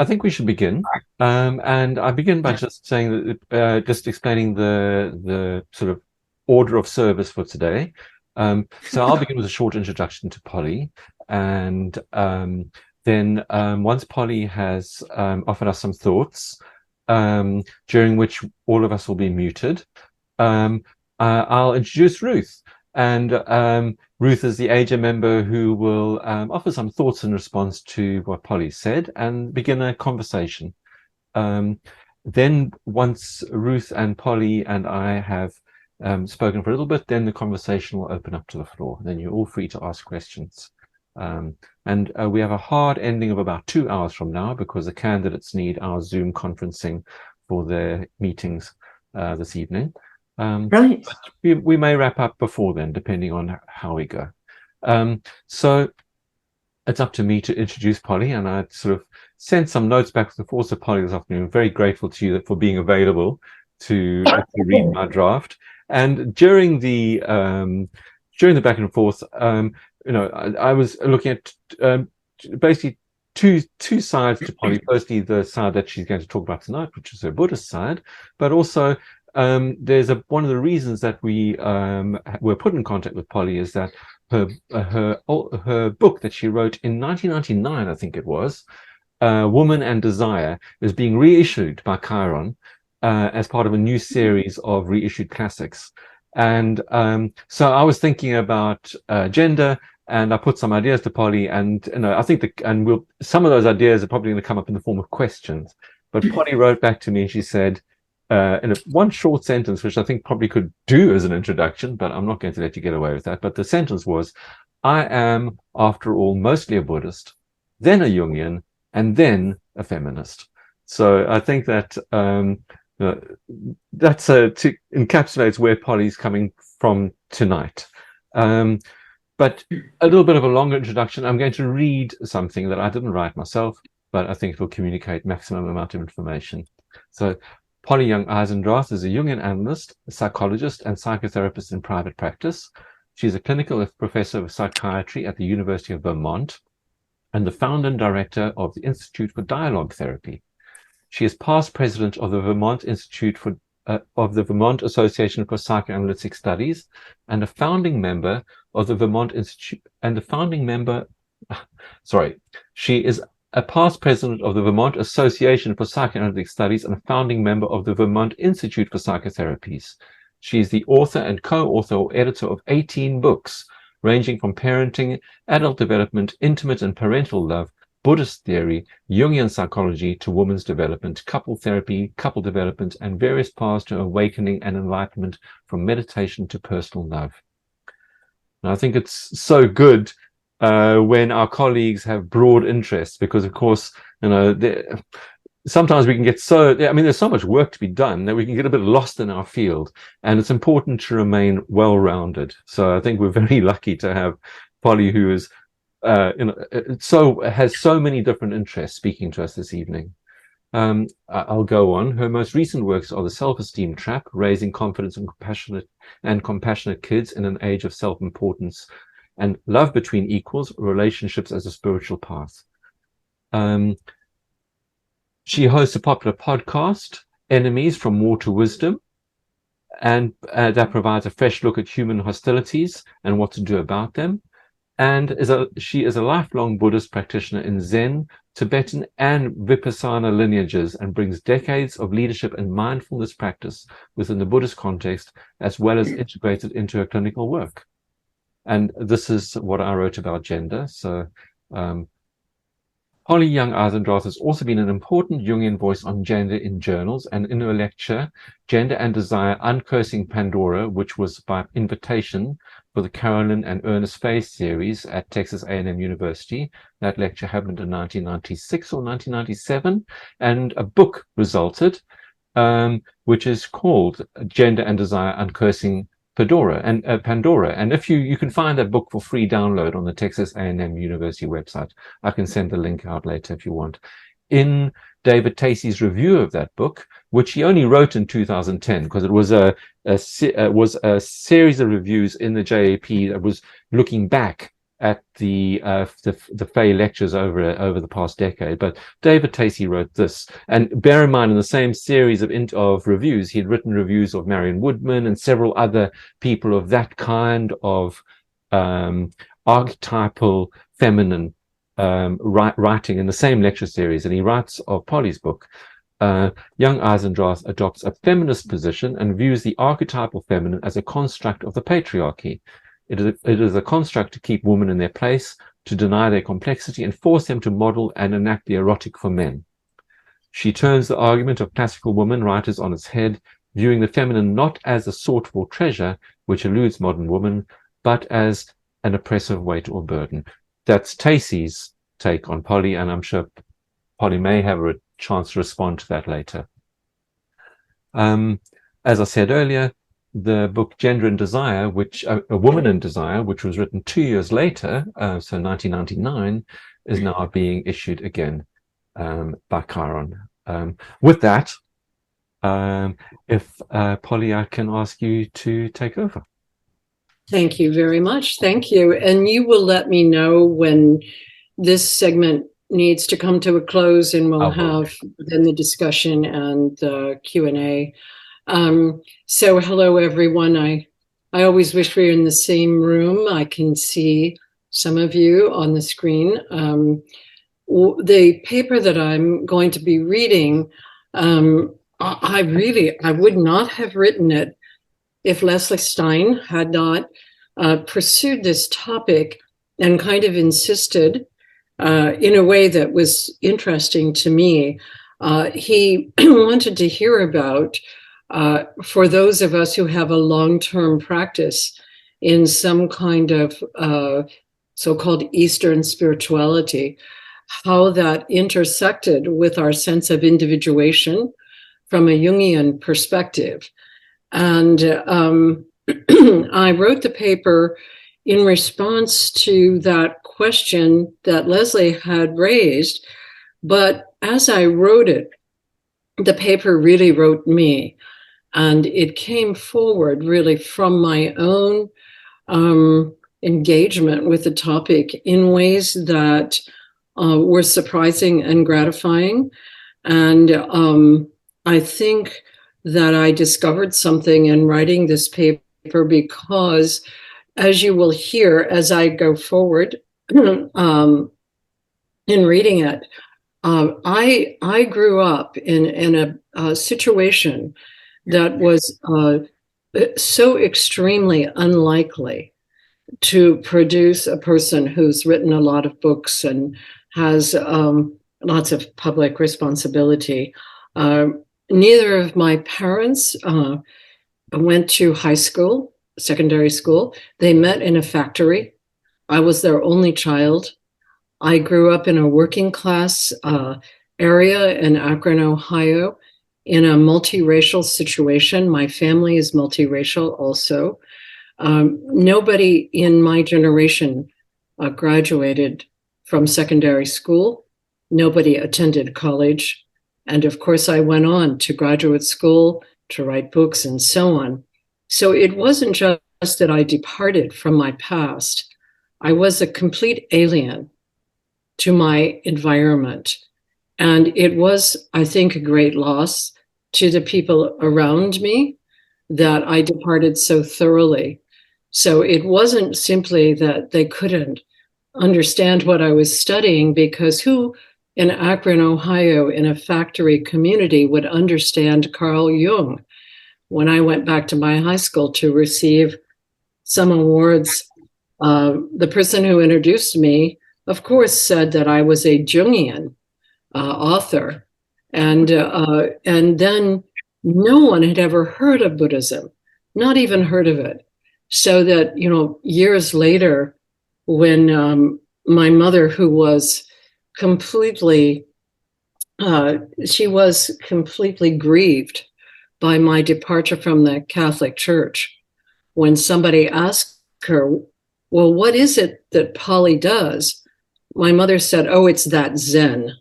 I think we should begin. And I begin by just saying that, just explaining the sort of order of service for today. So I'll begin with a short introduction to Polly, and then once Polly has offered us some thoughts, during which all of us will be muted, I'll introduce Ruth. And Ruth is the AGA member who will offer some thoughts in response to what Polly said and begin a conversation. Then once Ruth and Polly and I have spoken for a little bit, then the conversation will open up to the floor. Then you're all free to ask questions. And we have a hard ending of about 2 hours from now because the candidates need our Zoom conferencing for their meetings this evening. Right. But we may wrap up before then, depending on how we go. So it's up to me to introduce Polly, and I sort of sent some notes back and forth to Polly this afternoon. I'm very grateful to you for being available to read my draft. And during the back and forth, I was looking at basically two sides to Polly. Firstly, the side that she's going to talk about tonight, which is her Buddhist side, but also there's one of the reasons that we were put in contact with Polly is that her book that she wrote in 1999, I think it was, Woman and Desire, is being reissued by Chiron as part of a new series of reissued classics. And so I was thinking about gender, and I put some ideas to Polly, and I think some of those ideas are probably going to come up in the form of questions. But Polly wrote back to me and she said, in one short sentence, which I think probably could do as an introduction, but I'm not going to let you get away with that. But the sentence was, I am, after all, mostly a Buddhist, then a Jungian, and then a feminist. So I think that encapsulates where Polly's coming from tonight. But a little bit of a longer introduction. I'm going to read something that I didn't write myself, but I think it will communicate maximum amount of information. So Polly Young Eisendrath is a Jungian analyst, a psychologist, and psychotherapist in private practice. She's a clinical professor of psychiatry at the University of Vermont and the founder and director of the Institute for Dialogue Therapy. She is past president of the Vermont Association for Psychoanalytic Studies and a founding member of the Vermont Institute She is a past president of the Vermont Association for Psychoanalytic Studies and a founding member of the Vermont Institute for Psychotherapies. She is the author and co-author or editor of 18 books, ranging from parenting, adult development, intimate and parental love, Buddhist theory, Jungian psychology to women's development, couple therapy, couple development, and various paths to awakening and enlightenment from meditation to personal love. And I think it's so good when our colleagues have broad interests, because of course, sometimes we can get there's so much work to be done that we can get a bit lost in our field, and it's important to remain well-rounded. So I think we're very lucky to have Polly, who is has so many different interests, speaking to us this evening. I'll go on. Her most recent works are The Self-Esteem Trap, Raising Confidence and Compassionate Kids in an Age of Self-Importance, and Love Between Equals, Relationships as a Spiritual Path. She hosts a popular podcast, Enemies from War to Wisdom, and that provides a fresh look at human hostilities and what to do about them. And she is a lifelong Buddhist practitioner in Zen, Tibetan, and Vipassana lineages, and brings decades of leadership and mindfulness practice within the Buddhist context, as well as integrated into her clinical work. And this is what I wrote about gender. So Polly Young Eisendrath has also been an important Jungian voice on gender in journals, and in her lecture, Gender and Desire, Uncursing Pandora, which was by invitation for the Carolyn and Ernest Fay series at Texas A&M University. That lecture happened in 1996 or 1997, and a book resulted, which is called Gender and Desire, Uncursing Pandora. And if you can find that book for free download on the Texas A&M University website. I can send the link out later if you want. In David Tacey's review of that book, which he only wrote in 2010, because it was a series of reviews in the JAP that was looking back at the Fay lectures over the past decade. But David Tacey wrote this, and bear in mind, in the same series of reviews, he'd written reviews of Marion Woodman and several other people of that kind of archetypal feminine writing in the same lecture series. And he writes of Polly's book. Young Eisendrath adopts a feminist position and views the archetypal feminine as a construct of the patriarchy. It is a construct to keep women in their place, to deny their complexity, and force them to model and enact the erotic for men. She turns the argument of classical woman writers on its head, viewing the feminine not as a sought-for treasure, which eludes modern woman, but as an oppressive weight or burden. That's Tacey's take on Polly, and I'm sure Polly may have a chance to respond to that later. As I said earlier, the book Gender and Desire, which A Woman in Desire, which was written 2 years later, so 1999, is now being issued again by Chiron. With that, if Polly, I can ask you to take over. Thank you very much. Thank you. And you will let me know when this segment needs to come to a close, and we'll have then the discussion and the Q&A. So hello, everyone. I always wish we were in the same room. I can see some of you on the screen. The paper that I'm going to be reading, I would not have written it if Leslie Stein had not pursued this topic and kind of insisted in a way that was interesting to me. He wanted to hear about, for those of us who have a long-term practice in some kind of so-called Eastern spirituality, how that intersected with our sense of individuation from a Jungian perspective. And I wrote the paper in response to that question that Leslie had raised. But as I wrote it, the paper really wrote me. And it came forward really from my own engagement with the topic in ways that were surprising and gratifying. And I think that I discovered something in writing this paper because, as you will hear as I go forward in reading it, I grew up in a situation that was so extremely unlikely to produce a person who's written a lot of books and has lots of public responsibility. Neither of my parents went to high school, secondary school. They met in a factory. I was their only child. I grew up in a working class area in Akron, Ohio, in a multiracial situation. My family is multiracial also. Nobody in my generation graduated from secondary school. Nobody attended college. And of course, I went on to graduate school to write books and so on. So it wasn't just that I departed from my past. I was a complete alien to my environment. And it was, I think, a great loss to the people around me that I departed so thoroughly. So it wasn't simply that they couldn't understand what I was studying, because who in Akron, Ohio, in a factory community would understand Carl Jung? When I went back to my high school to receive some awards, the person who introduced me, of course, said that I was a Jungian author. And then no one had ever heard of Buddhism, not even heard of it. So that, years later, when my mother, who was completely grieved by my departure from the Catholic Church, when somebody asked her, well, what is it that Polly does? My mother said, oh, it's that Zen.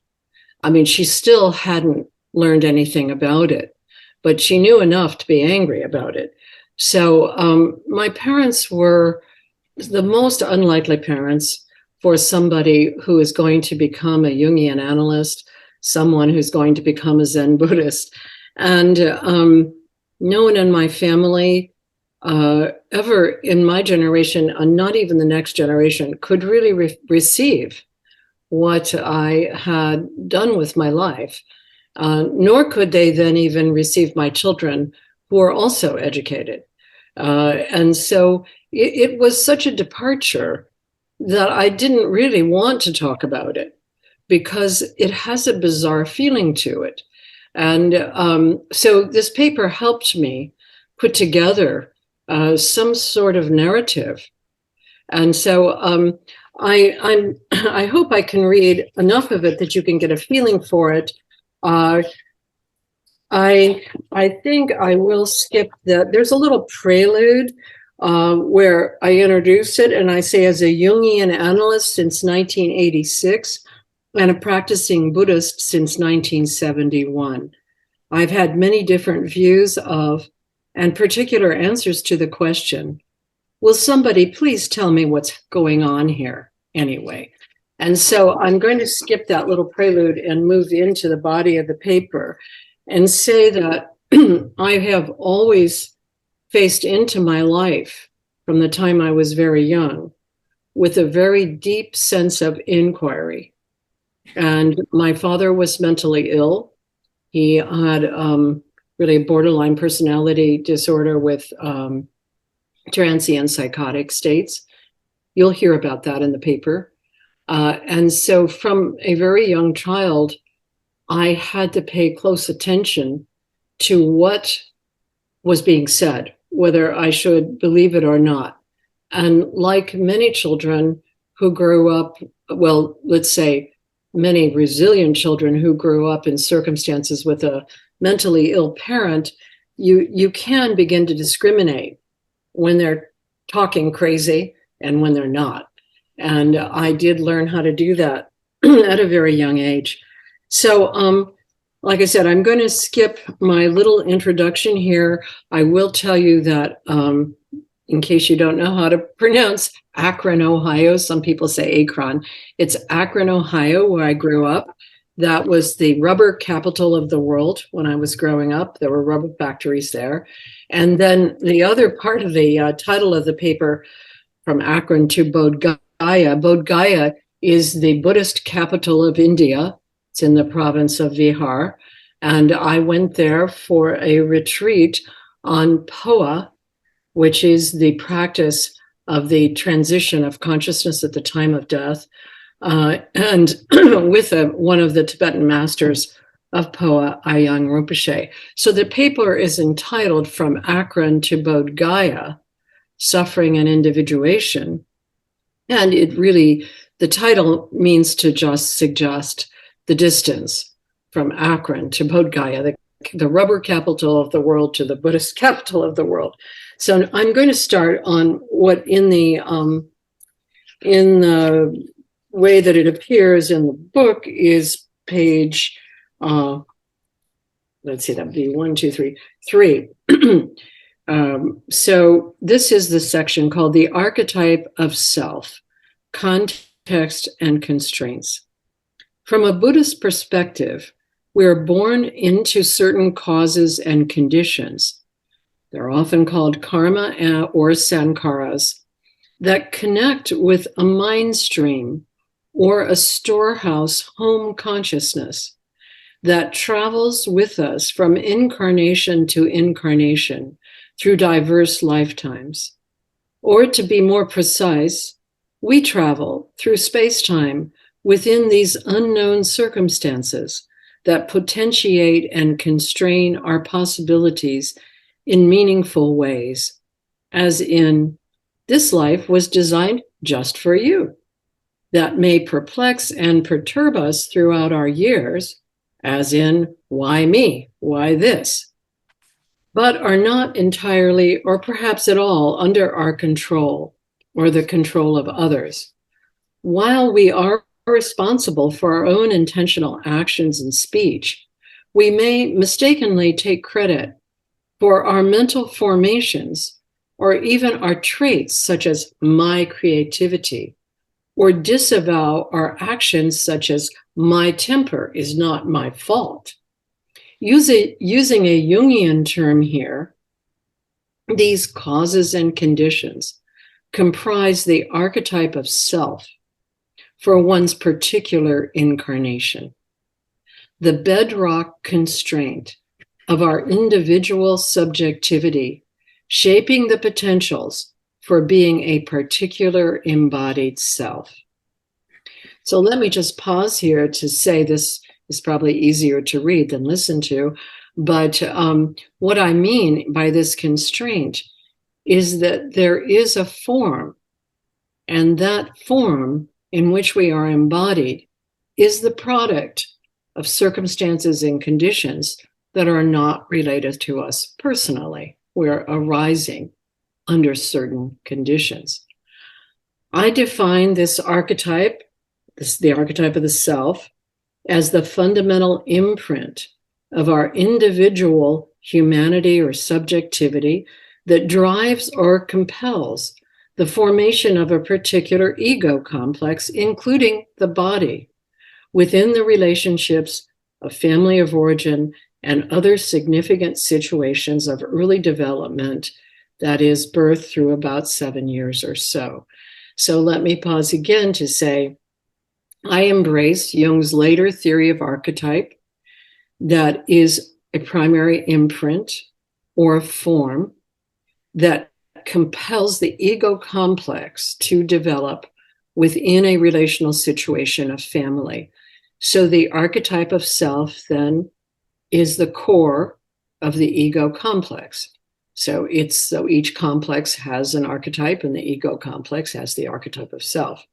I mean, she still hadn't learned anything about it, but she knew enough to be angry about it. So my parents were the most unlikely parents for somebody who is going to become a Jungian analyst, someone who's going to become a Zen Buddhist. And no one in my family ever in my generation, and not even the next generation, could really receive what I had done with my life. Nor could they then even receive my children, who are also educated. And so it was such a departure that I didn't really want to talk about it, because it has a bizarre feeling to it. And so this paper helped me put together some sort of narrative. And so I hope I can read enough of it that you can get a feeling for it. I think I will skip that. There's a little prelude where I introduce it, and I say, as a Jungian analyst since 1986 and a practicing Buddhist since 1971, I've had many different views of and particular answers to the question, will somebody please tell me what's going on here anyway? And so I'm going to skip that little prelude and move into the body of the paper and say that I have always faced into my life from the time I was very young with a very deep sense of inquiry. And my father was mentally ill. He had really a borderline personality disorder with transient psychotic states. You'll hear about that in the paper. And so from a very young child, I had to pay close attention to what was being said, whether I should believe it or not. And like many children who grew up, well, let's say many resilient children who grew up in circumstances with a mentally ill parent, you can begin to discriminate when they're talking crazy and when they're not. And I did learn how to do that at a very young age. So, like I said, I'm going to skip my little introduction here. I will tell you that, in case you don't know how to pronounce Akron, Ohio, some people say Akron. It's Akron, Ohio, where I grew up. That was the rubber capital of the world when I was growing up. There were rubber factories there. And then the other part of the title of the paper, from Akron to Bodh Gaya. Bodh Gaya is the Buddhist capital of India. It's in the province of Bihar. And I went there for a retreat on POA, which is the practice of the transition of consciousness at the time of death, and with one of the Tibetan masters of POA, Ayang Rinpoche. So the paper is entitled From Akron to Bodh Gaya, Suffering and Individuation. And it really, the title means to just suggest the distance from Akron to Bodh Gaya, the rubber capital of the world to the Buddhist capital of the world. So I'm going to start on what in the way that it appears in the book is page, let's see, that'd be 3. So this is the section called The Archetype of Self, Context and Constraints. From a Buddhist perspective, we are born into certain causes and conditions. They're often called karma or sankharas that connect with a mind stream or a storehouse home consciousness that travels with us from incarnation to incarnation through diverse lifetimes. Or to be more precise, we travel through space-time within these unknown circumstances that potentiate and constrain our possibilities in meaningful ways, as in, this life was designed just for you. That may perplex and perturb us throughout our years, as in, why me? Why this? But are not entirely, or perhaps at all, under our control or the control of others. While we are responsible for our own intentional actions and speech, we may mistakenly take credit for our mental formations or even our traits, such as my creativity, or disavow our actions, such as my temper is not my fault. Using a Jungian term here, these causes and conditions comprise the archetype of self for one's particular incarnation, the bedrock constraint of our individual subjectivity, shaping the potentials for being a particular embodied self. So let me just pause here to say this is probably easier to read than listen to, but what I mean by this constraint is that there is a form, and that form in which we are embodied is the product of circumstances and conditions that are not related to us personally. We're arising under certain conditions. I define this archetype, the archetype of the self, as the fundamental imprint of our individual humanity or subjectivity that drives or compels the formation of a particular ego complex, including the body, within the relationships of family of origin and other significant situations of early development, that is, birth through about 7 years or so. So let me pause again to say, I embrace Jung's later theory of archetype that is a primary imprint or a form that compels the ego complex to develop within a relational situation of family. So the archetype of self then is the core of the ego complex. So each complex has an archetype, and the ego complex has the archetype of self.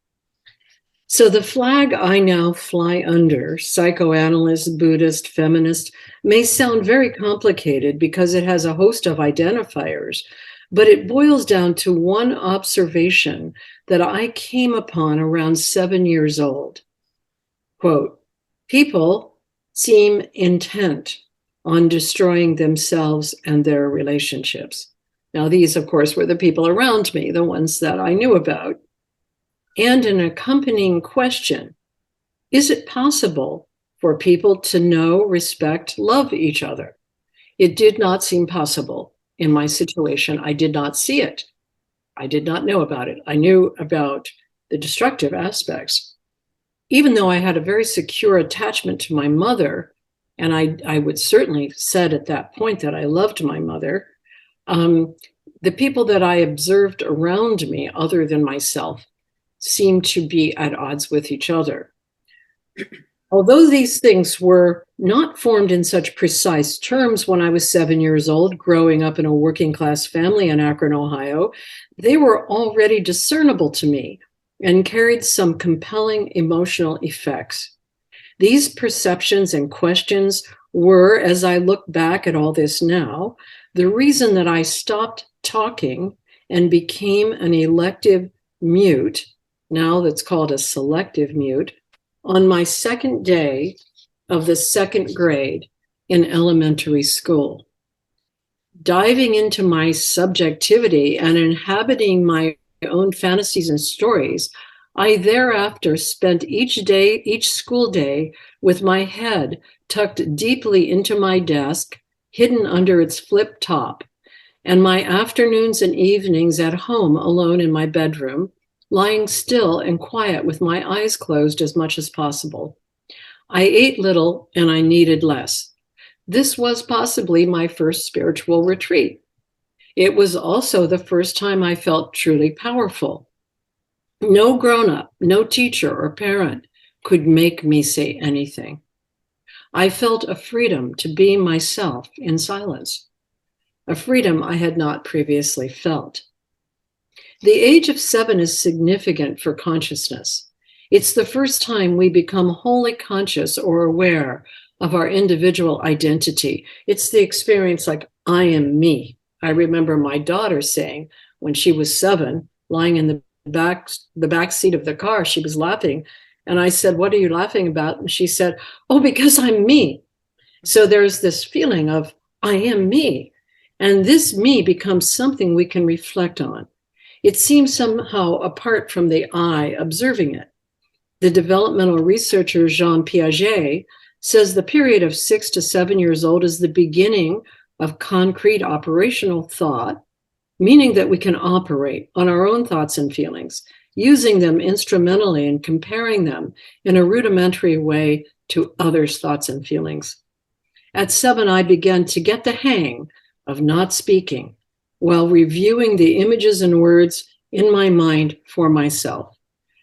So the flag I now fly under, psychoanalyst, Buddhist, feminist, may sound very complicated because it has a host of identifiers, but it boils down to one observation that I came upon around 7 years old. Quote, people seem intent on destroying themselves and their relationships. Now, these, of course, were the people around me, the ones that I knew about. And an accompanying question, is it possible for people to know, respect, love each other? It did not seem possible in my situation. I did not see it. I did not know about it. I knew about the destructive aspects. Even though I had a very secure attachment to my mother, and I would certainly said at that point that I loved my mother, the people that I observed around me, other than myself, seemed to be at odds with each other. Although these things were not formed in such precise terms when I was 7 years old, growing up in a working class family in Akron, Ohio, they were already discernible to me and carried some compelling emotional effects. These perceptions and questions were, as I look back at all this now, the reason that I stopped talking and became an elective mute, now that's called a selective mute, on my second day of the second grade in elementary school. Diving into my subjectivity and inhabiting my own fantasies and stories, I thereafter spent each school day with my head tucked deeply into my desk, hidden under its flip top, and my afternoons and evenings at home alone in my bedroom, lying still and quiet with my eyes closed as much as possible. I ate little and I needed less. This was possibly my first spiritual retreat. It was also the first time I felt truly powerful. No grown-up, no teacher or parent could make me say anything. I felt a freedom to be myself in silence, a freedom I had not previously felt. The age of 7 is significant for consciousness. It's the first time we become wholly conscious or aware of our individual identity. It's the experience like, I am me. I remember my daughter saying when she was 7, lying in the back seat of the car, she was laughing. And I said, what are you laughing about? And she said, oh, because I'm me. So there's this feeling of, I am me. And this me becomes something we can reflect on. It seems somehow apart from the I observing it. The developmental researcher Jean Piaget says the period of 6 to 7 years old is the beginning of concrete operational thought, meaning that we can operate on our own thoughts and feelings, using them instrumentally and comparing them in a rudimentary way to others' thoughts and feelings. At 7, I began to get the hang of not speaking while reviewing the images and words in my mind for myself,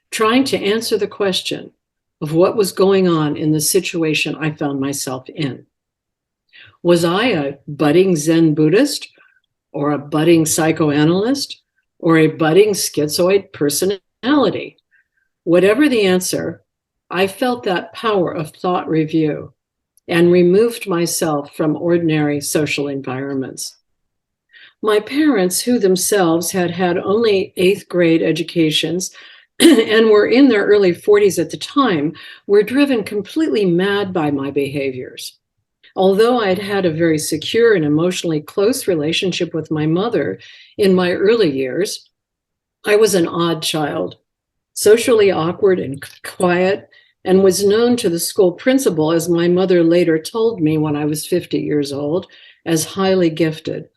trying to answer the question of what was going on in the situation I found myself in. Was I a budding Zen Buddhist, or a budding psychoanalyst, or a budding schizoid personality? Whatever the answer, I felt that power of thought review and removed myself from ordinary social environments. My parents, who themselves had had only 8th grade educations and were in their early 40s at the time, were driven completely mad by my behaviors. Although I'd had a very secure and emotionally close relationship with my mother in my early years, I was an odd child, socially awkward and quiet, and was known to the school principal, as my mother later told me when I was 50 years old, as highly gifted,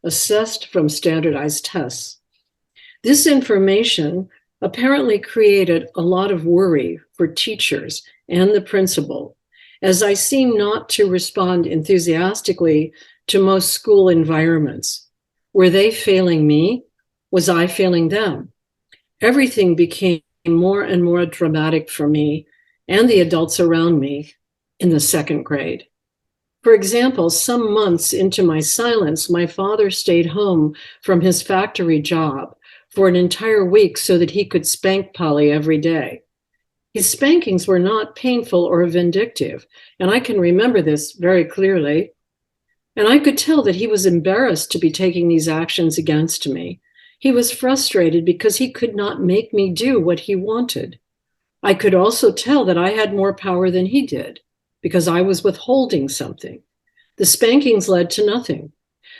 assessed from standardized tests. This information apparently created a lot of worry for teachers and the principal, as I seemed not to respond enthusiastically to most school environments. Were they failing me? Was I failing them? Everything became more and more dramatic for me and the adults around me in the 2nd grade. For example, some months into my silence, my father stayed home from his factory job for an entire week so that he could spank Polly every day. His spankings were not painful or vindictive, and I can remember this very clearly. And I could tell that he was embarrassed to be taking these actions against me. He was frustrated because he could not make me do what he wanted. I could also tell that I had more power than he did because I was withholding something. The spankings led to nothing.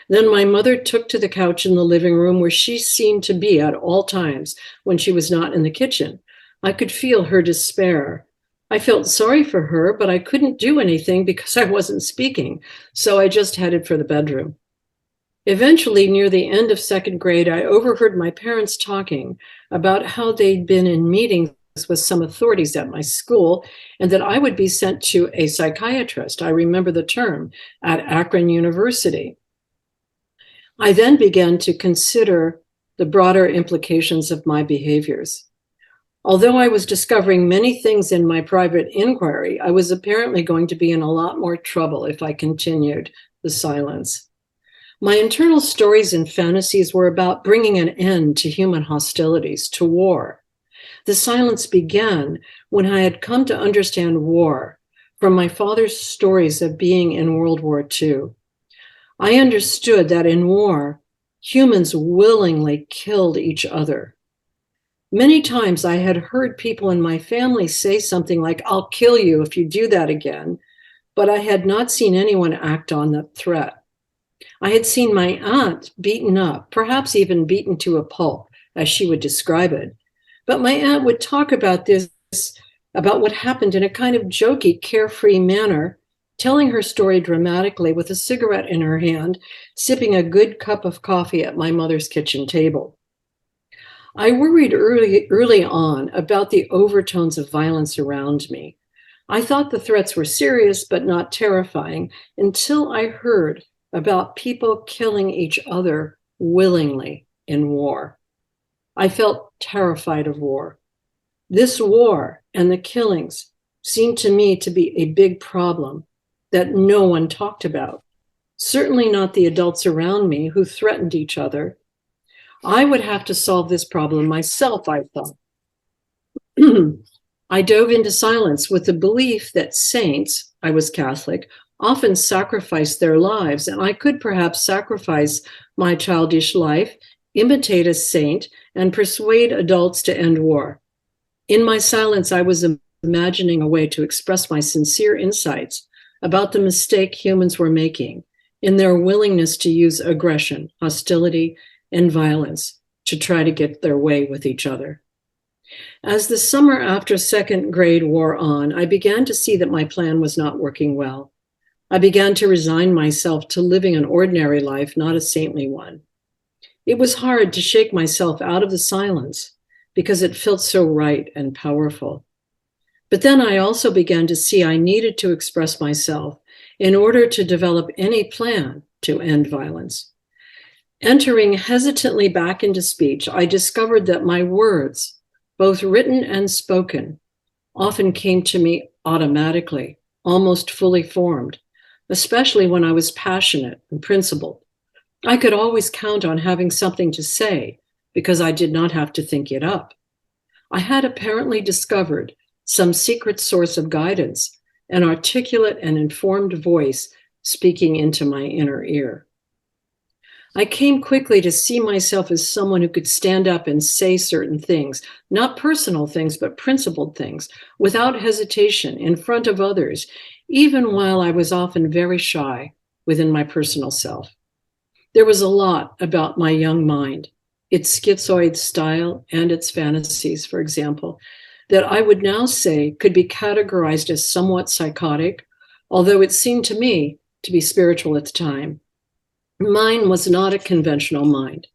Then my mother took to the couch in the living room, where she seemed to be at all times when she was not in the kitchen. I could feel her despair. I felt sorry for her, but I couldn't do anything because I wasn't speaking, so I just headed for the bedroom. Eventually, near the end of 2nd grade, I overheard my parents talking about how they'd been in meetings with some authorities at my school and that I would be sent to a psychiatrist, I remember the term, at Akron University. I then began to consider the broader implications of my behaviors. Although I was discovering many things in my private inquiry, I was apparently going to be in a lot more trouble if I continued the silence. My internal stories and fantasies were about bringing an end to human hostilities, to war. The silence began when I had come to understand war from my father's stories of being in World War II. I understood that in war, humans willingly killed each other. Many times I had heard people in my family say something like, "I'll kill you if you do that again," but I had not seen anyone act on that threat. I had seen my aunt beaten up, perhaps even beaten to a pulp, as she would describe it. But my aunt would talk about about what happened in a kind of jokey, carefree manner, telling her story dramatically with a cigarette in her hand, sipping a good cup of coffee at my mother's kitchen table. I worried early on about the overtones of violence around me. I thought the threats were serious but not terrifying until I heard about people killing each other willingly in war. I felt terrified of war. This war and the killings seemed to me to be a big problem that no one talked about, certainly not the adults around me who threatened each other. I would have to solve this problem myself, I thought. I dove into silence with the belief that saints, I was Catholic, often sacrificed their lives, and I could perhaps sacrifice my childish life, imitate a saint, and persuade adults to end war. In my silence, I was imagining a way to express my sincere insights about the mistake humans were making in their willingness to use aggression, hostility, and violence to try to get their way with each other. As the summer after second grade wore on, I began to see that my plan was not working well. I began to resign myself to living an ordinary life, not a saintly one. It was hard to shake myself out of the silence because it felt so right and powerful. But then I also began to see I needed to express myself in order to develop any plan to end violence. Entering hesitantly back into speech, I discovered that my words, both written and spoken, often came to me automatically, almost fully formed, especially when I was passionate and principled. I could always count on having something to say because I did not have to think it up. I had apparently discovered some secret source of guidance, an articulate and informed voice speaking into my inner ear. I came quickly to see myself as someone who could stand up and say certain things, not personal things, but principled things, without hesitation in front of others, even while I was often very shy within my personal self. There was a lot about my young mind, its schizoid style and its fantasies, for example, that I would now say could be categorized as somewhat psychotic, although it seemed to me to be spiritual at the time. Mine was not a conventional mind.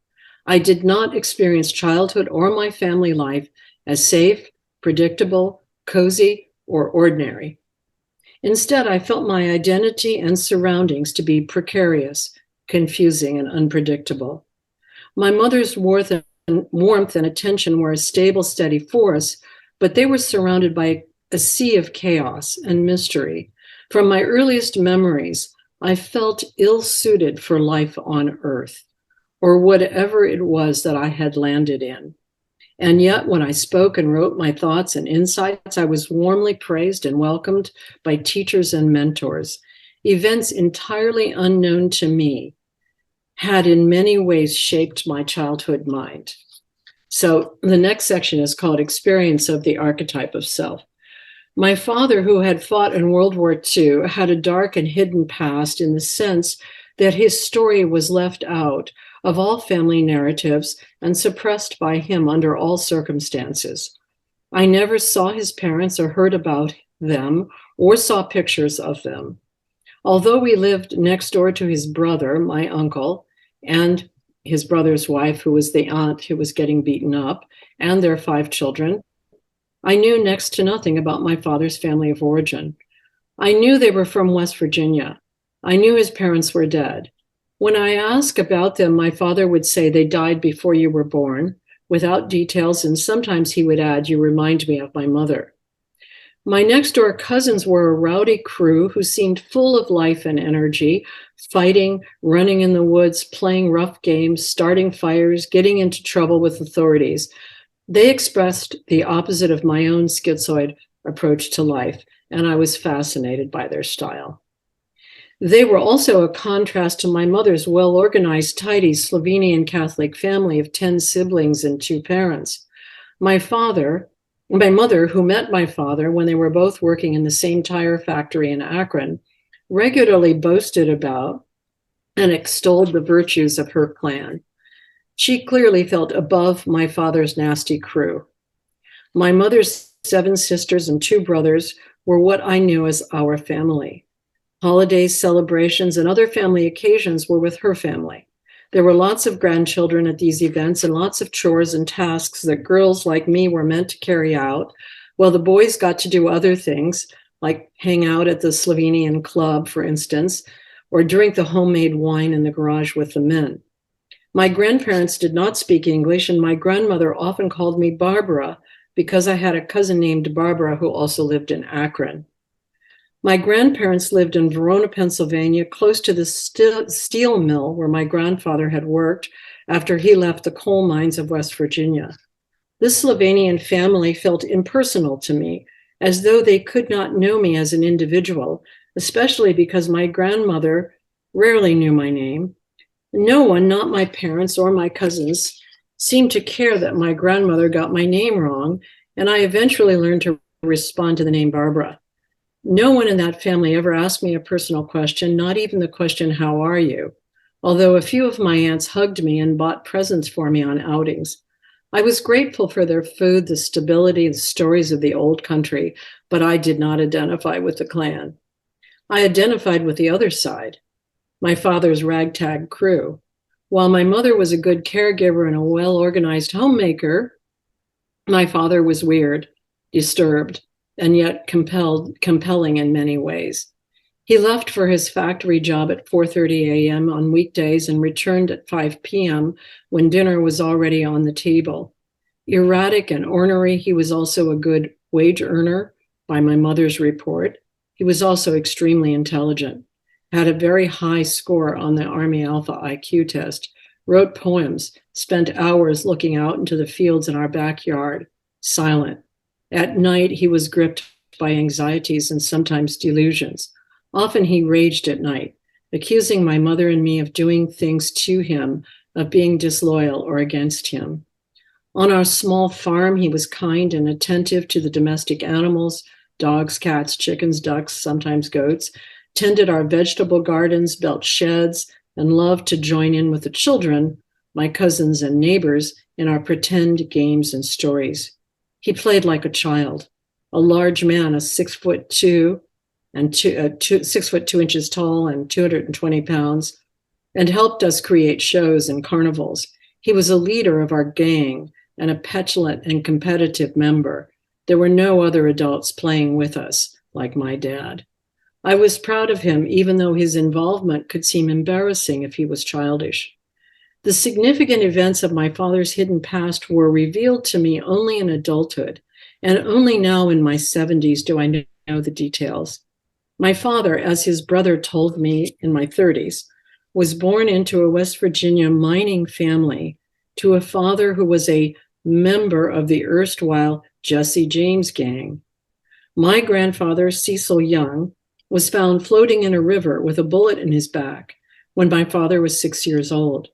I did not experience childhood or my family life as safe, predictable, cozy, or ordinary. Instead, I felt my identity and surroundings to be precarious, confusing, and unpredictable. My mother's warmth and attention were a stable, steady force, but they were surrounded by a sea of chaos and mystery. From my earliest memories, I felt ill-suited for life on Earth, or whatever it was that I had landed in. And yet, when I spoke and wrote my thoughts and insights, I was warmly praised and welcomed by teachers and mentors. Events entirely unknown to me had in many ways shaped my childhood mind. So the next section is called Experience of the Archetype of Self. My father, who had fought in World War II, had a dark and hidden past in the sense that his story was left out of all family narratives and suppressed by him under all circumstances. I never saw his parents or heard about them or saw pictures of them. Although we lived next door to his brother, my uncle, and his brother's wife, who was the aunt who was getting beaten up, and their 5 children, I knew next to nothing about my father's family of origin. I knew they were from West Virginia. I knew his parents were dead. When I asked about them, my father would say they died before you were born, without details, and sometimes he would add, you remind me of my mother. My next door cousins were a rowdy crew who seemed full of life and energy, fighting, running in the woods, playing rough games, starting fires, getting into trouble with authorities. They expressed the opposite of my own schizoid approach to life, and I was fascinated by their style. They were also a contrast to my mother's well-organized, tidy Slovenian Catholic family of 10 siblings and 2 parents. My mother, who met my father when they were both working in the same tire factory in Akron, regularly boasted about and extolled the virtues of her clan. She clearly felt above my father's nasty crew. My mother's 7 sisters and 2 brothers were what I knew as our family. Holidays, celebrations, and other family occasions were with her family. There were lots of grandchildren at these events and lots of chores and tasks that girls like me were meant to carry out, while the boys got to do other things, like hang out at the Slovenian club, for instance, or drink the homemade wine in the garage with the men. My grandparents did not speak English, and my grandmother often called me Barbara because I had a cousin named Barbara who also lived in Akron. My grandparents lived in Verona, Pennsylvania, close to the steel mill where my grandfather had worked after he left the coal mines of West Virginia. This Slovenian family felt impersonal to me, as though they could not know me as an individual, especially because my grandmother rarely knew my name. No one, not my parents or my cousins, seemed to care that my grandmother got my name wrong, and I eventually learned to respond to the name Barbara. No one in that family ever asked me a personal question, not even the question, "How are you?" Although a few of my aunts hugged me and bought presents for me on outings. I was grateful for their food, the stability, the stories of the old country, but I did not identify with the clan. I identified with the other side, my father's ragtag crew. While my mother was a good caregiver and a well-organized homemaker, my father was weird, disturbed, and yet compelling in many ways. He left for his factory job at 4:30 a.m. on weekdays and returned at 5 p.m. when dinner was already on the table. Erratic and ornery, he was also a good wage earner, by my mother's report. He was also extremely intelligent, had a very high score on the Army Alpha IQ test, wrote poems, spent hours looking out into the fields in our backyard, silent. At night, he was gripped by anxieties and sometimes delusions. Often he raged at night, accusing my mother and me of doing things to him, of being disloyal or against him. On our small farm, he was kind and attentive to the domestic animals, dogs, cats, chickens, ducks, sometimes goats, tended our vegetable gardens, built sheds, and loved to join in with the children, my cousins and neighbors, in our pretend games and stories. He played like a child, a large man, 6'2" and 6'2" tall and 220 pounds, and helped us create shows and carnivals. He was a leader of our gang and a petulant and competitive member. There were no other adults playing with us, like my dad. I was proud of him, even though his involvement could seem embarrassing if he was childish. The significant events of my father's hidden past were revealed to me only in adulthood, and only now in my 70s do I know the details. My father, as his brother told me in my 30s, was born into a West Virginia mining family to a father who was a member of the erstwhile Jesse James gang. My grandfather, Cecil Young, was found floating in a river with a bullet in his back when my father was 6 years old.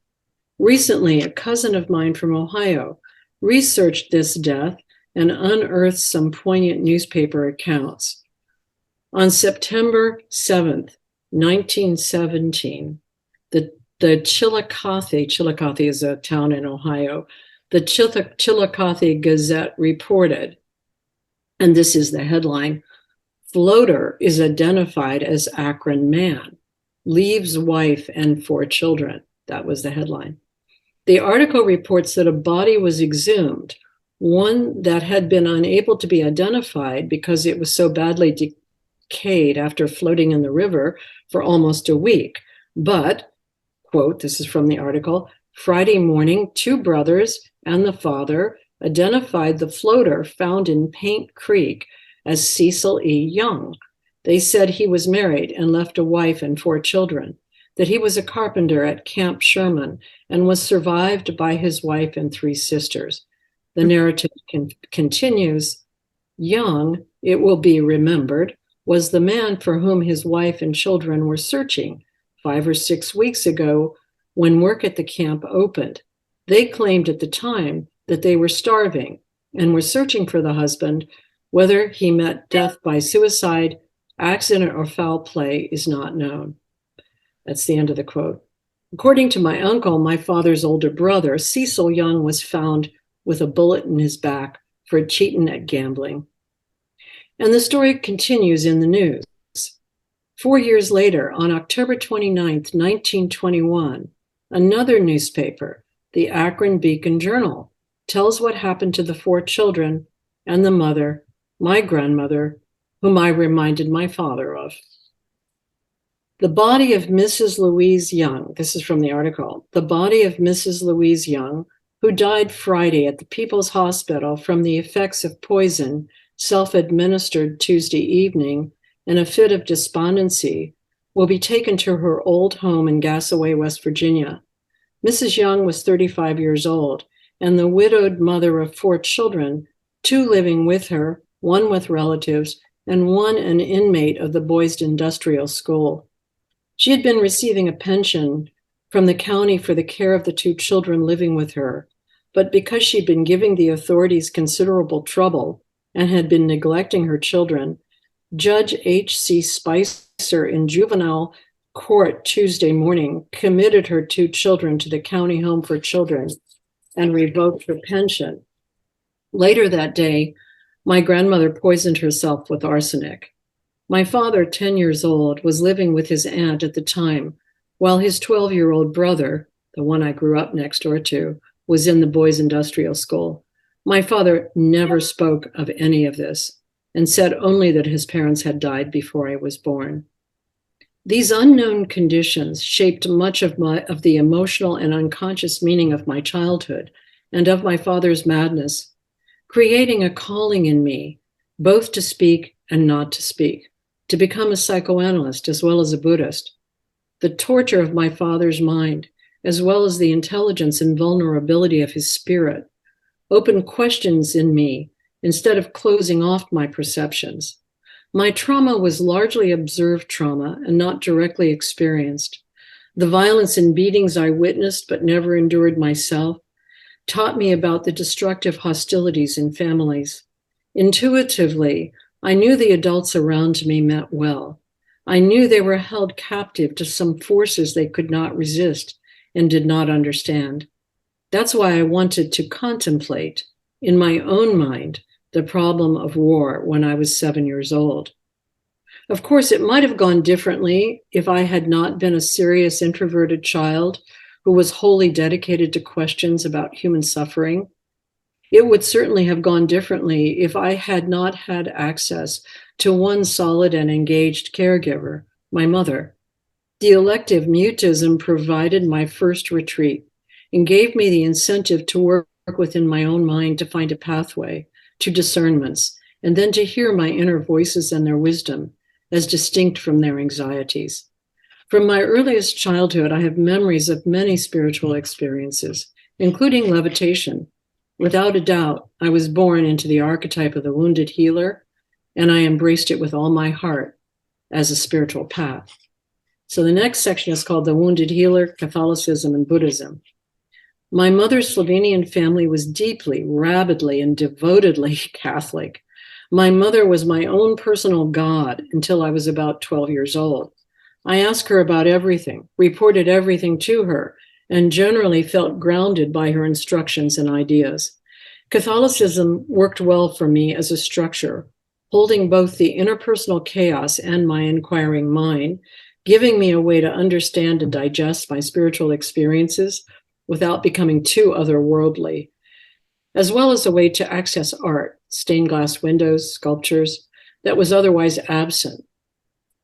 Recently, a cousin of mine from Ohio researched this death and unearthed some poignant newspaper accounts. On September 7th, 1917, the Chillicothe is a town in Ohio, the Chillicothe Gazette reported, and this is the headline, "Floater is identified as Akron man, leaves wife and 4 children." That was the headline. The article reports that a body was exhumed, one that had been unable to be identified because it was so badly decayed after floating in the river for almost a week. But, quote, this is from the article, Friday morning, 2 brothers and the father identified the floater found in Paint Creek as Cecil E. Young. They said he was married and left a wife and 4 children, that he was a carpenter at Camp Sherman and was survived by his wife and 3 sisters. The narrative continues. Young, it will be remembered, was the man for whom his wife and children were searching 5 or 6 weeks ago when work at the camp opened. They claimed at the time that they were starving and were searching for the husband. Whether he met death by suicide, accident, or foul play is not known. That's the end of the quote. According to my uncle, my father's older brother, Cecil Young was found with a bullet in his back for cheating at gambling. And the story continues in the news. 4 years later, on October 29th, 1921, another newspaper, the Akron Beacon Journal, tells what happened to the 4 children and the mother, my grandmother, whom I reminded my father of. The body of Mrs. Louise Young, this is from the article, the body of Mrs. Louise Young, who died Friday at the People's Hospital from the effects of poison self-administered Tuesday evening in a fit of despondency, will be taken to her old home in Gassaway, West Virginia. Mrs. Young was 35 years old and the widowed mother of 4 children, 2 living with her, 1 with relatives, and 1 an inmate of the Boys Industrial School. She had been receiving a pension from the county for the care of the 2 children living with her, but because she'd been giving the authorities considerable trouble and had been neglecting her children, Judge H.C. Spicer in juvenile court Tuesday morning committed her 2 children to the county home for children and revoked her pension. Later that day, my grandmother poisoned herself with arsenic. My father, 10 years old, was living with his aunt at the time, while his 12-year-old brother, the one I grew up next door to, was in the boys' industrial school. My father never spoke of any of this and said only that his parents had died before I was born. These unknown conditions shaped much of the emotional and unconscious meaning of my childhood and of my father's madness, creating a calling in me, both to speak and not to speak, to become a psychoanalyst as well as a Buddhist. The torture of my father's mind, as well as the intelligence and vulnerability of his spirit, opened questions in me instead of closing off my perceptions. My trauma was largely observed trauma and not directly experienced. The violence and beatings I witnessed but never endured myself taught me about the destructive hostilities in families. Intuitively, I knew the adults around me meant well. I knew they were held captive to some forces they could not resist and did not understand. That's why I wanted to contemplate, in my own mind, the problem of war when I was 7 years old. Of course, it might have gone differently if I had not been a serious introverted child who was wholly dedicated to questions about human suffering. It would certainly have gone differently if I had not had access to one solid and engaged caregiver, my mother. The elective mutism provided my first retreat and gave me the incentive to work within my own mind to find a pathway to discernments, and then to hear my inner voices and their wisdom as distinct from their anxieties. From my earliest childhood, I have memories of many spiritual experiences, including levitation. Without a doubt, I was born into the archetype of the wounded healer, and I embraced it with all my heart as a spiritual path. So the next section is called The Wounded Healer, Catholicism and Buddhism. My mother's Slovenian family was deeply, rabidly, and devotedly Catholic. My mother was my own personal God until I was about 12 years old. I asked her about everything, reported everything to her, and generally felt grounded by her instructions and ideas. Catholicism worked well for me as a structure, holding both the interpersonal chaos and my inquiring mind, giving me a way to understand and digest my spiritual experiences without becoming too otherworldly, as well as a way to access art, stained glass windows, sculptures, that was otherwise absent,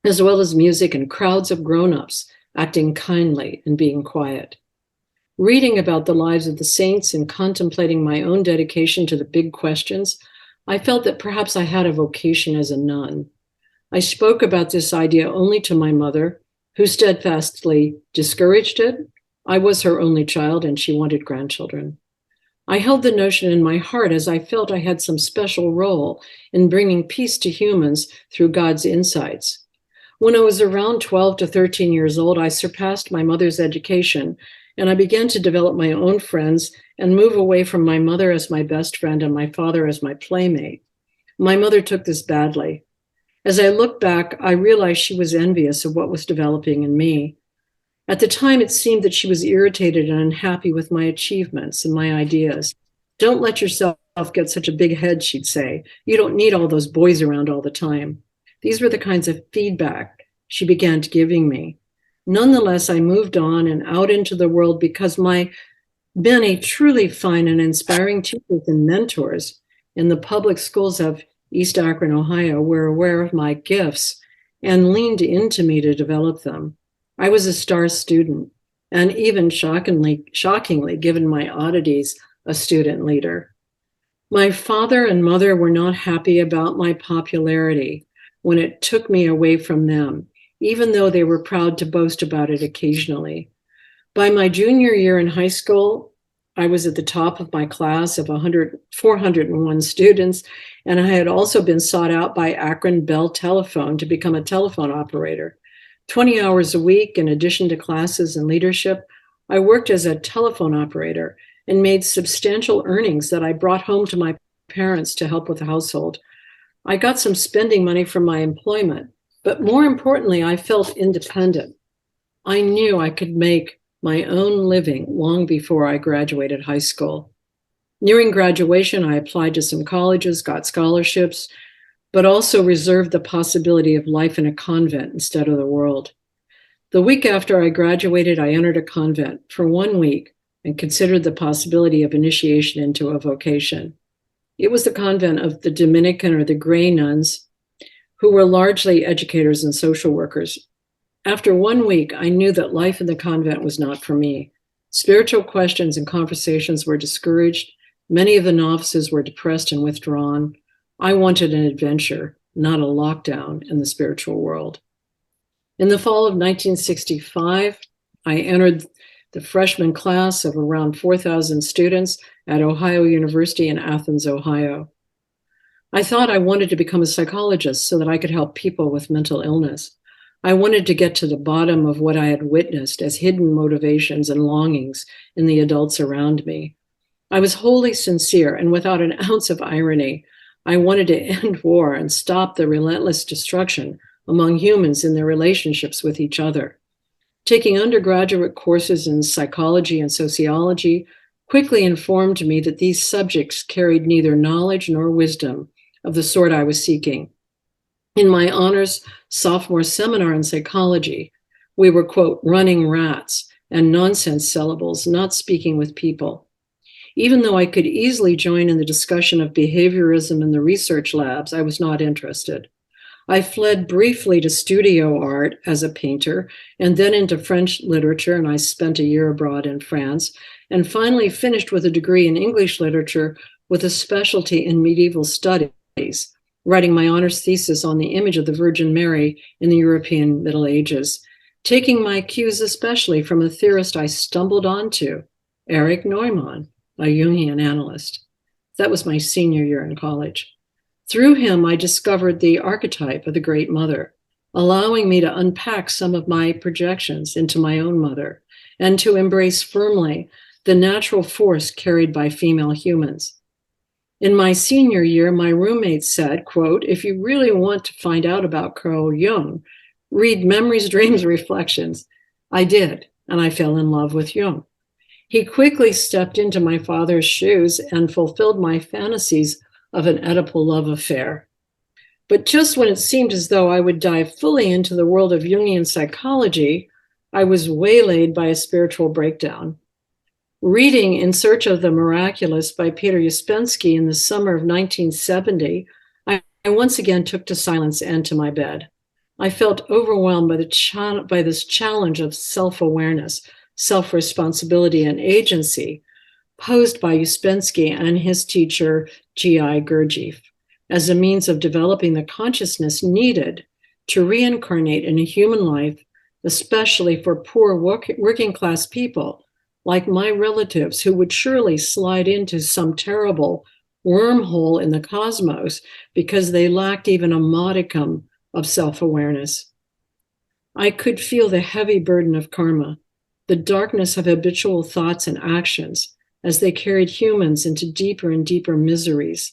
as well as music and crowds of grown-ups acting kindly and being quiet. Reading about the lives of the saints and contemplating my own dedication to the big questions, I felt that perhaps I had a vocation as a nun. I spoke about this idea only to my mother, who steadfastly discouraged it. I was her only child, and she wanted grandchildren. I held the notion in my heart as I felt I had some special role in bringing peace to humans through God's insights. When I was around 12 to 13 years old, I surpassed my mother's education, and I began to develop my own friends and move away from my mother as my best friend and my father as my playmate. My mother took this badly. As I look back, I realized she was envious of what was developing in me. At the time, it seemed that she was irritated and unhappy with my achievements and my ideas. Don't let yourself get such a big head, she'd say. You don't need all those boys around all the time. These were the kinds of feedback she began giving me. Nonetheless, I moved on and out into the world because my many truly fine and inspiring teachers and mentors in the public schools of East Akron, Ohio, were aware of my gifts and leaned into me to develop them. I was a star student, and even shockingly, given my oddities, a student leader. My father and mother were not happy about my popularity when it took me away from them, even though they were proud to boast about it occasionally. By my junior year in high school, I was at the top of my class of 401 students, and I had also been sought out by Akron Bell Telephone to become a telephone operator. 20 hours a week, in addition to classes and leadership, I worked as a telephone operator and made substantial earnings that I brought home to my parents to help with the household. I got some spending money from my employment, but more importantly, I felt independent. I knew I could make my own living long before I graduated high school. Nearing graduation, I applied to some colleges, got scholarships, but also reserved the possibility of life in a convent instead of the world. The week after I graduated, I entered a convent for 1 week and considered the possibility of initiation into a vocation. It was the convent of the Dominican or the Grey nuns, who were largely educators and social workers. After 1 week, I knew that life in the convent was not for me. Spiritual questions and conversations were discouraged. Many of the novices were depressed and withdrawn. I wanted an adventure, not a lockdown in the spiritual world. In the fall of 1965, I entered the freshman class of around 4,000 students at Ohio University in Athens, Ohio. I thought I wanted to become a psychologist so that I could help people with mental illness. I wanted to get to the bottom of what I had witnessed as hidden motivations and longings in the adults around me. I was wholly sincere and without an ounce of irony. I wanted to end war and stop the relentless destruction among humans in their relationships with each other. Taking undergraduate courses in psychology and sociology quickly informed me that these subjects carried neither knowledge nor wisdom of the sort I was seeking. In my honors sophomore seminar in psychology, we were, quote, running rats and nonsense syllables, not speaking with people. Even though I could easily join in the discussion of behaviorism in the research labs, I was not interested. I fled briefly to studio art as a painter, and then into French literature, and I spent a year abroad in France, and finally finished with a degree in English literature with a specialty in medieval studies, writing my honors thesis on the image of the Virgin Mary in the European Middle Ages, taking my cues especially from a theorist I stumbled onto, Erich Neumann, a Jungian analyst. That was my senior year in college. Through him, I discovered the archetype of the Great Mother, allowing me to unpack some of my projections into my own mother and to embrace firmly the natural force carried by female humans. In my senior year, my roommate said, quote, if you really want to find out about Carl Jung, read Memories, Dreams, Reflections. I did, and I fell in love with Jung. He quickly stepped into my father's shoes and fulfilled my fantasies of an Oedipal love affair. But just when it seemed as though I would dive fully into the world of Jungian psychology, I was waylaid by a spiritual breakdown. Reading In Search of the Miraculous by Peter Uspensky in the summer of 1970, I once again took to silence and to my bed. I felt overwhelmed by this challenge of self-awareness, self-responsibility, and agency posed by Uspensky and his teacher, G.I. Gurdjieff, as a means of developing the consciousness needed to reincarnate in a human life, especially for poor working class people like my relatives who would surely slide into some terrible wormhole in the cosmos because they lacked even a modicum of self-awareness. I could feel the heavy burden of karma, the darkness of habitual thoughts and actions as they carried humans into deeper and deeper miseries.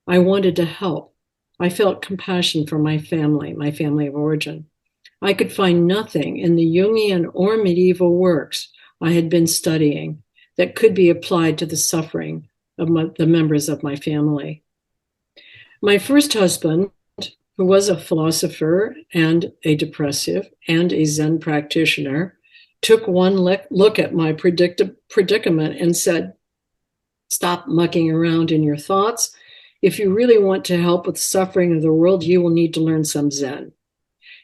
I wanted to help. I felt compassion for my family of origin. I could find nothing in the Jungian or medieval works I had been studying that could be applied to the suffering of the members of my family. My first husband, who was a philosopher and a depressive and a Zen practitioner, took one look at my predicament and said, stop mucking around in your thoughts. If you really want to help with the suffering of the world, you will need to learn some Zen.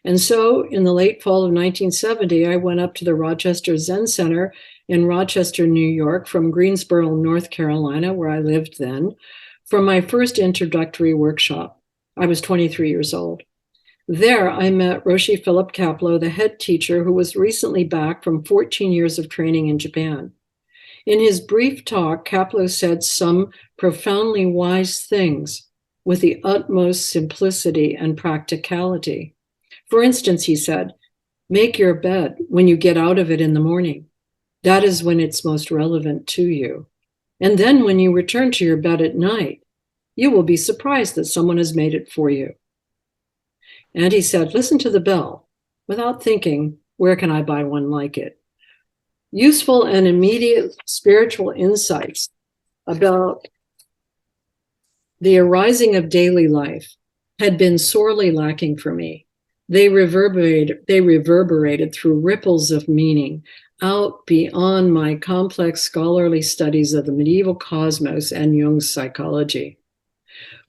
And so in the late fall of 1970, I went up to the Rochester Zen Center in Rochester, New York, from Greensboro, North Carolina, where I lived then, for my first introductory workshop. I was 23 years old. There, I met Roshi Philip Kapleau, the head teacher, who was recently back from 14 years of training in Japan. In his brief talk, Kapleau said some profoundly wise things with the utmost simplicity and practicality. For instance, he said, make your bed when you get out of it in the morning. That is when it's most relevant to you. And then when you return to your bed at night, You will be surprised that someone has made it for you. And he said, listen to the bell. Without thinking, where can I buy one like it? Useful and immediate spiritual insights about the arising of daily life had been sorely lacking for me. They reverberated through ripples of meaning out beyond my complex scholarly studies of the medieval cosmos and Jung's psychology.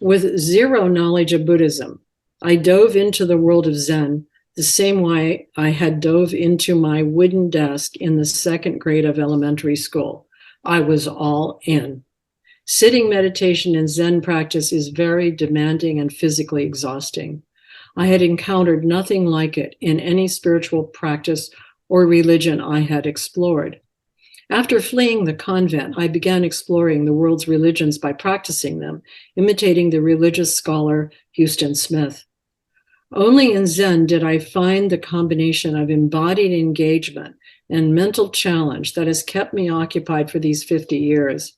With zero knowledge of Buddhism, I dove into the world of Zen the same way I had dove into my wooden desk in the second grade of elementary school. I was all in. Sitting meditation and Zen practice is very demanding and physically exhausting. I had encountered nothing like it in any spiritual practice or religion I had explored. After fleeing the convent, I began exploring the world's religions by practicing them, imitating the religious scholar Houston Smith. Only in Zen did I find the combination of embodied engagement and mental challenge that has kept me occupied for these 50 years.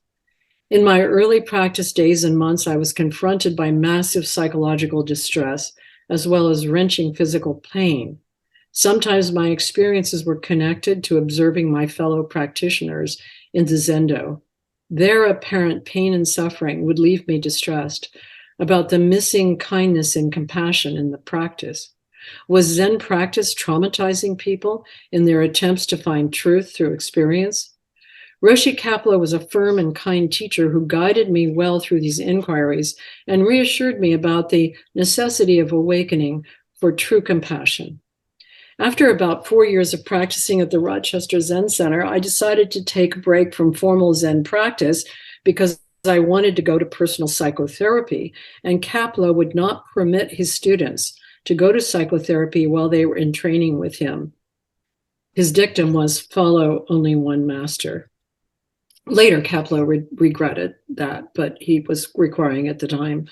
In my early practice days and months, I was confronted by massive psychological distress, as well as wrenching physical pain. Sometimes my experiences were connected to observing my fellow practitioners in the Zendo. Their apparent pain and suffering would leave me distressed about the missing kindness and compassion in the practice. Was Zen practice traumatizing people in their attempts to find truth through experience? Roshi Kapleau was a firm and kind teacher who guided me well through these inquiries and reassured me about the necessity of awakening for true compassion. After about 4 years of practicing at the Rochester Zen Center, I decided to take a break from formal Zen practice because I wanted to go to personal psychotherapy, and Kapleau would not permit his students to go to psychotherapy while they were in training with him. His dictum was, follow only one master. Later, Kapleau regretted that, but he was requiring at the time.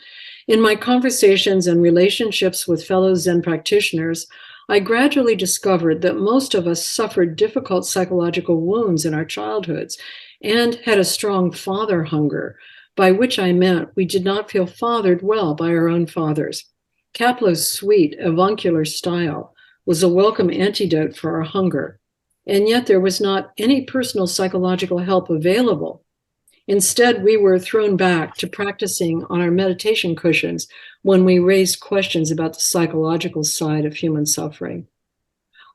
In my conversations and relationships with fellow Zen practitioners, I gradually discovered that most of us suffered difficult psychological wounds in our childhoods and had a strong father hunger, by which I meant we did not feel fathered well by our own fathers. Kapleau's sweet, avuncular style was a welcome antidote for our hunger, and yet there was not any personal psychological help available. Instead, we were thrown back to practicing on our meditation cushions when we raised questions about the psychological side of human suffering.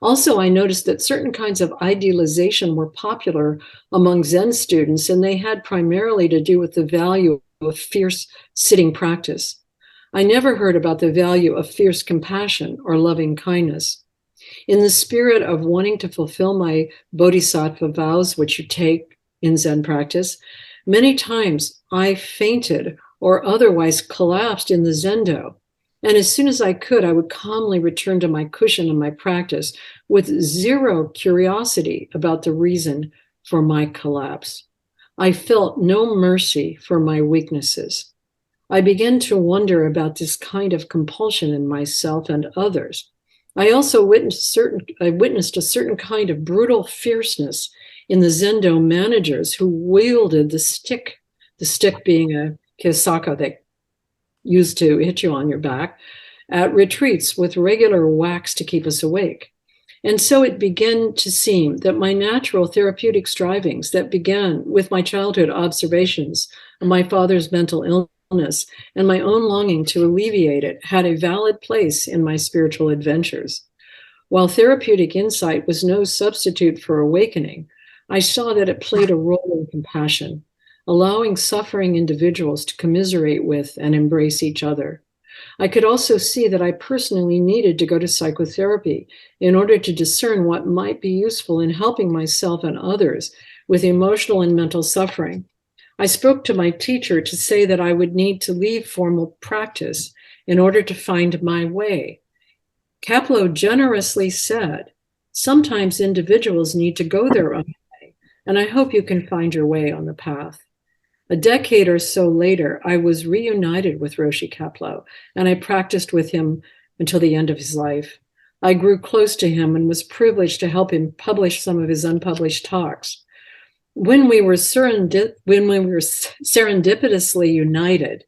Also, I noticed that certain kinds of idealization were popular among Zen students, and they had primarily to do with the value of fierce sitting practice. I never heard about the value of fierce compassion or loving kindness. In the spirit of wanting to fulfill my bodhisattva vows, which you take in Zen practice, many times I fainted or otherwise collapsed in the Zendo. And as soon as I could, I would calmly return to my cushion and my practice with zero curiosity about the reason for my collapse. I felt no mercy for my weaknesses. I began to wonder about this kind of compulsion in myself and others. I also witnessed a certain kind of brutal fierceness in the Zendo managers who wielded the stick being a kisaka they used to hit you on your back, at retreats with regular whacks to keep us awake. And so it began to seem that my natural therapeutic strivings that began with my childhood observations of my father's mental illness and my own longing to alleviate it had a valid place in my spiritual adventures. While therapeutic insight was no substitute for awakening, I saw that it played a role in compassion, allowing suffering individuals to commiserate with and embrace each other. I could also see that I personally needed to go to psychotherapy in order to discern what might be useful in helping myself and others with emotional and mental suffering. I spoke to my teacher to say that I would need to leave formal practice in order to find my way. Kapleau generously said, sometimes individuals need to go their own way, and I hope you can find your way on the path. A decade or so later, I was reunited with Roshi Kapleau, and I practiced with him until the end of his life. I grew close to him and was privileged to help him publish some of his unpublished talks. When we were serendipitously united,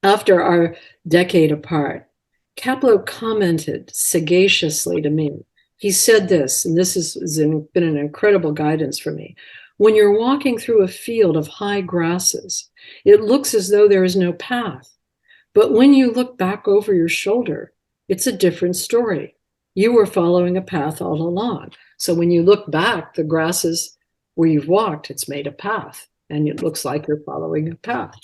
After our decade apart, Kapleau commented sagaciously to me. He said this, and this has been an incredible guidance for me. When you're walking through a field of high grasses, it looks as though there is no path. But when you look back over your shoulder, it's a different story. You were following a path all along. So when you look back, the grasses where you've walked, it's made a path, and it looks like you're following a path.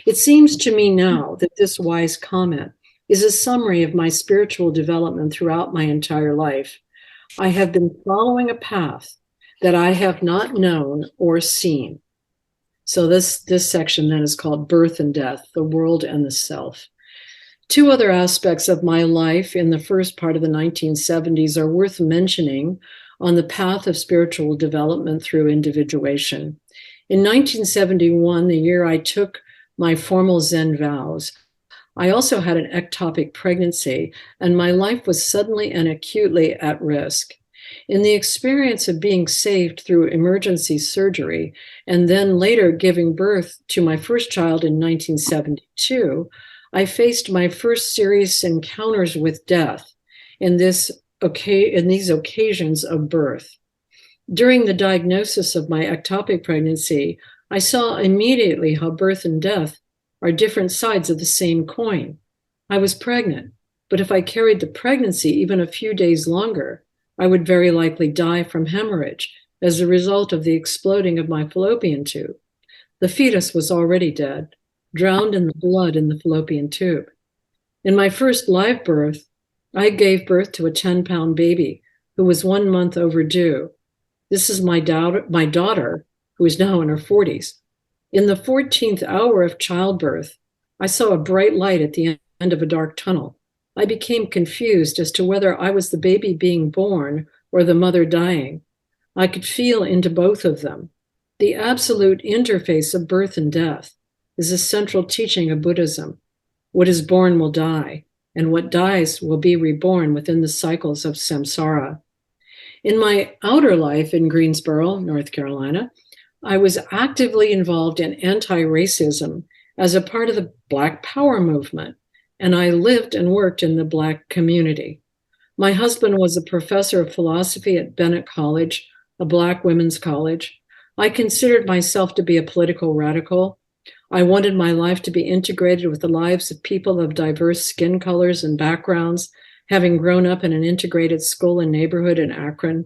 It seems to me now that this wise comment is a summary of my spiritual development throughout my entire life. I have been following a path that I have not known or seen. So this section then is called Birth and Death, the World and the Self. Two other aspects of my life in the first part of the 1970s are worth mentioning on the path of spiritual development through individuation. In 1971, the year I took my formal Zen vows, I also had an ectopic pregnancy, and my life was suddenly and acutely at risk. In the experience of being saved through emergency surgery, and then later giving birth to my first child in 1972, I faced my first serious encounters with death in these occasions of birth. During the diagnosis of my ectopic pregnancy, I saw immediately how birth and death are different sides of the same coin. I was pregnant, but if I carried the pregnancy even a few days longer, I would very likely die from hemorrhage as a result of the exploding of my fallopian tube. The fetus was already dead, drowned in the blood in the fallopian tube. In my first live birth, I gave birth to a 10-pound baby who was 1 month overdue. This is my daughter, who is now in her 40s. In the 14th hour of childbirth, I saw a bright light at the end of a dark tunnel. I became confused as to whether I was the baby being born or the mother dying. I could feel into both of them. The absolute interface of birth and death is a central teaching of Buddhism. What is born will die, and what dies will be reborn within the cycles of samsara. In my outer life in Greensboro, North Carolina, I was actively involved in anti-racism as a part of the Black Power movement, and I lived and worked in the Black community. My husband was a professor of philosophy at Bennett College, a Black women's college. I considered myself to be a political radical. I wanted my life to be integrated with the lives of people of diverse skin colors and backgrounds, having grown up in an integrated school and neighborhood in Akron.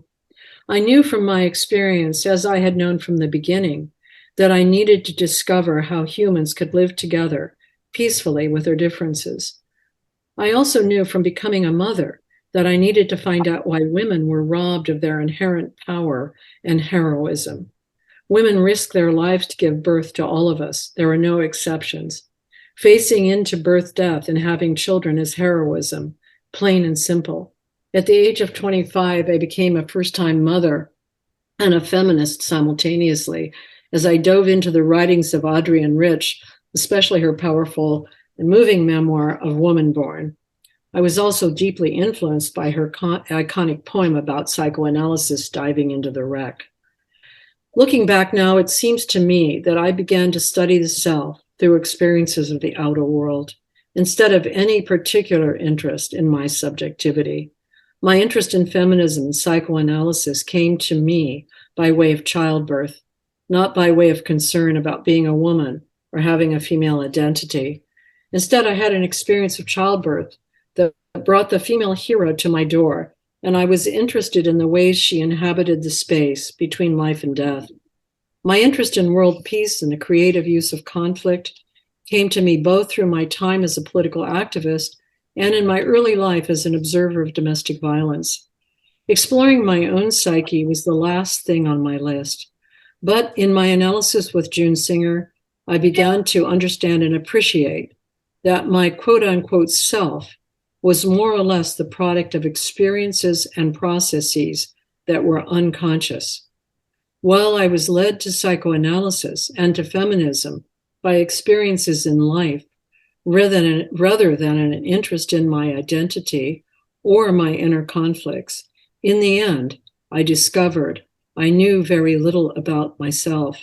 I knew from my experience, as I had known from the beginning, that I needed to discover how humans could live together peacefully with their differences. I also knew from becoming a mother that I needed to find out why women were robbed of their inherent power and heroism. Women risk their lives to give birth to all of us. There are no exceptions. Facing into birth, death, and having children is heroism, plain and simple. At the age of 25, I became a first-time mother and a feminist simultaneously as I dove into the writings of Adrienne Rich, especially her powerful and moving memoir of Woman Born. I was also deeply influenced by her iconic poem about psychoanalysis, Diving into the Wreck. Looking back now, it seems to me that I began to study the self through experiences of the outer world, instead of any particular interest in my subjectivity. My interest in feminism and psychoanalysis came to me by way of childbirth, not by way of concern about being a woman or having a female identity. Instead, I had an experience of childbirth that brought the female hero to my door, and I was interested in the ways she inhabited the space between life and death. My interest in world peace and the creative use of conflict came to me both through my time as a political activist and in my early life as an observer of domestic violence. Exploring my own psyche was the last thing on my list. But in my analysis with June Singer, I began to understand and appreciate that my quote-unquote self was more or less the product of experiences and processes that were unconscious. While I was led to psychoanalysis and to feminism by experiences in life, rather than an interest in my identity or my inner conflicts, in the end, I discovered I knew very little about myself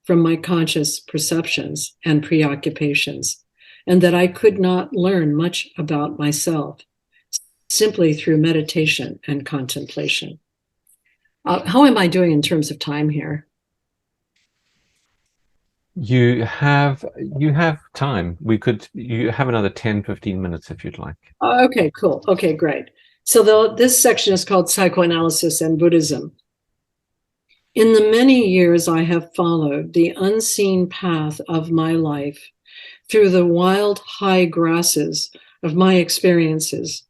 from my conscious perceptions and preoccupations. and that I could not learn much about myself simply through meditation and contemplation. How am I doing in terms of time here? You have time. You have another 10, 15 minutes if you'd like. Okay, cool. Okay, great. So this section is called Psychoanalysis and Buddhism. In the many years I have followed the unseen path of my life through the wild high grasses of my experiences,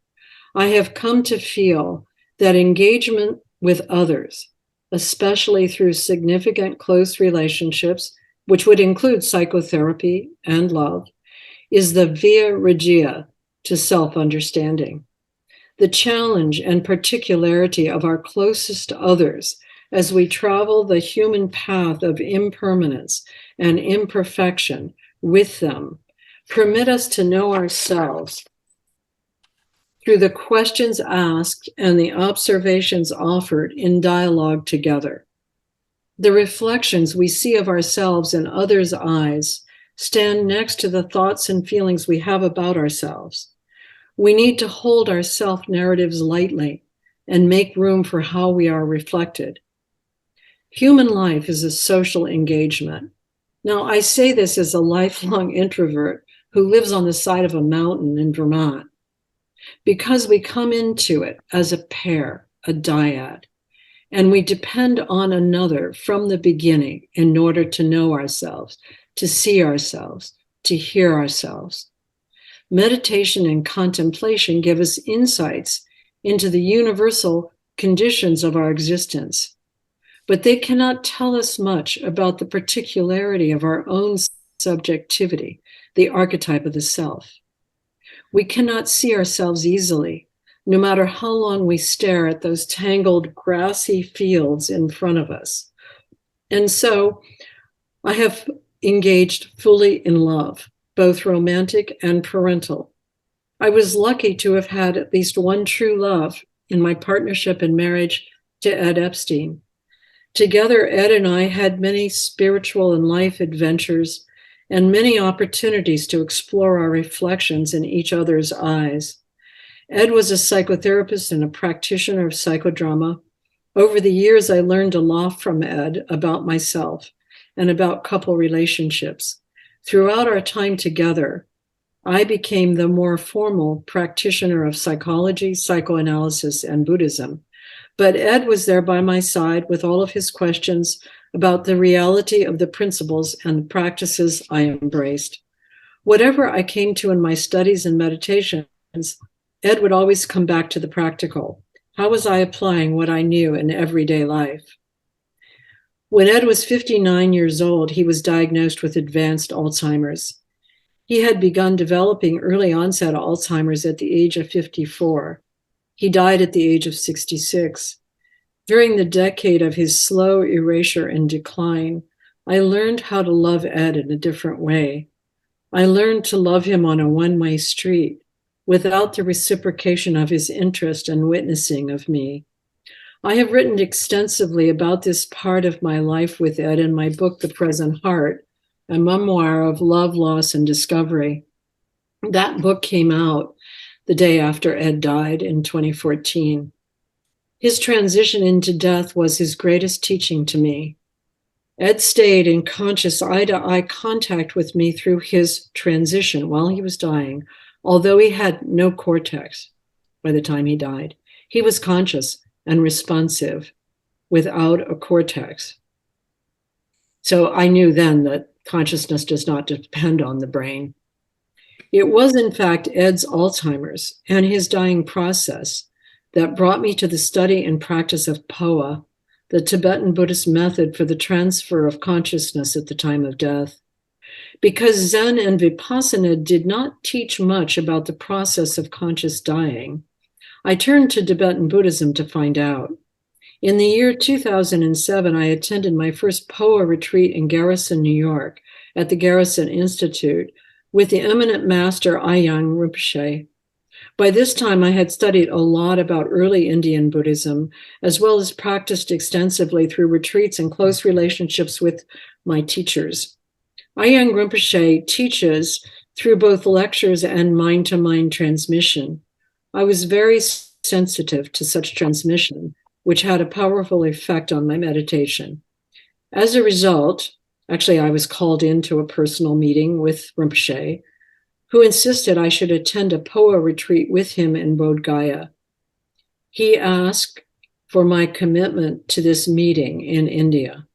I have come to feel that engagement with others, especially through significant close relationships, which would include psychotherapy and love, is the via regia to self-understanding. The challenge and particularity of our closest others as we travel the human path of impermanence and imperfection with them permit us to know ourselves through the questions asked and the observations offered in dialogue together. The reflections we see of ourselves in others' eyes stand next to the thoughts and feelings we have about ourselves. We need to hold our self-narratives lightly and make room for how we are reflected. Human life is a social engagement. Now, I say this as a lifelong introvert who lives on the side of a mountain in Vermont, because we come into it as a pair, a dyad, and we depend on another from the beginning in order to know ourselves, to see ourselves, to hear ourselves. Meditation and contemplation give us insights into the universal conditions of our existence, but they cannot tell us much about the particularity of our own subjectivity, the archetype of the self. We cannot see ourselves easily, no matter how long we stare at those tangled grassy fields in front of us. And so I have engaged fully in love, both romantic and parental. I was lucky to have had at least one true love in my partnership and marriage to Ed Epstein. Together, Ed and I had many spiritual and life adventures and many opportunities to explore our reflections in each other's eyes. Ed was a psychotherapist and a practitioner of psychodrama. Over the years, I learned a lot from Ed about myself and about couple relationships. Throughout our time together, I became the more formal practitioner of psychology, psychoanalysis, and Buddhism. But Ed was there by my side with all of his questions about the reality of the principles and the practices I embraced. Whatever I came to in my studies and meditations, Ed would always come back to the practical. How was I applying what I knew in everyday life? When Ed was 59 years old, he was diagnosed with advanced Alzheimer's. He had begun developing early onset Alzheimer's at the age of 54. He died at the age of 66. During the decade of his slow erasure and decline, I learned how to love Ed in a different way. I learned to love him on a one-way street without the reciprocation of his interest and witnessing of me. I have written extensively about this part of my life with Ed in my book, The Present Heart, a memoir of love, loss, and discovery. That book came out the day after Ed died in 2014. His transition into death was his greatest teaching to me. Ed stayed in conscious eye-to-eye contact with me through his transition while he was dying, although he had no cortex by the time he died. He was conscious and responsive without a cortex. So I knew then that consciousness does not depend on the brain. It was, in fact, Ed's Alzheimer's and his dying process that brought me to the study and practice of POA, the Tibetan Buddhist method for the transfer of consciousness at the time of death. Because Zen and Vipassana did not teach much about the process of conscious dying, I turned to Tibetan Buddhism to find out. In the year 2007, I attended my first POA retreat in Garrison, New York, at the Garrison Institute, with the eminent master Aiyang Rinpoche. By this time, I had studied a lot about early Indian Buddhism, as well as practiced extensively through retreats and close relationships with my teachers. Aiyang Rinpoche teaches through both lectures and mind-to-mind transmission. I was very sensitive to such transmission, which had a powerful effect on my meditation. As a result, actually, I was called into a personal meeting with Rinpoche, who insisted I should attend a POA retreat with him in Bodh Gaya. He asked for my commitment to this meeting in India.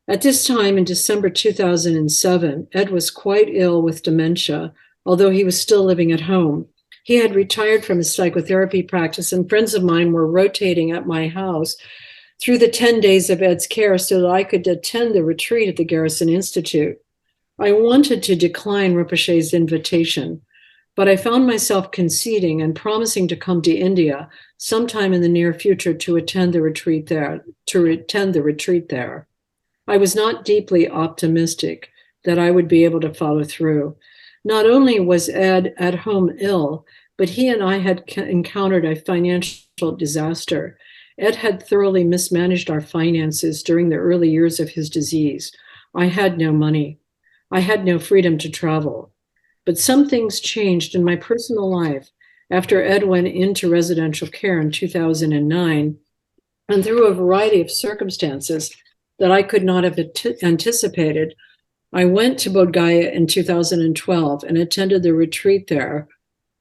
At this time, in December 2007, Ed was quite ill with dementia, although he was still living at home. He had retired from his psychotherapy practice, and friends of mine were rotating at my house through the 10 days of Ed's care so that I could attend the retreat at the Garrison Institute. I wanted to decline Rinpoche's invitation, but I found myself conceding and promising to come to India sometime in the near future to attend the retreat there. I was not deeply optimistic that I would be able to follow through. Not only was Ed at home ill, but he and I had encountered a financial disaster. Ed had thoroughly mismanaged our finances during the early years of his disease. I had no money. I had no freedom to travel. But some things changed in my personal life after Ed went into residential care in 2009, and through a variety of circumstances that I could not have anticipated, I went to Bodh Gaya in 2012 and attended the retreat there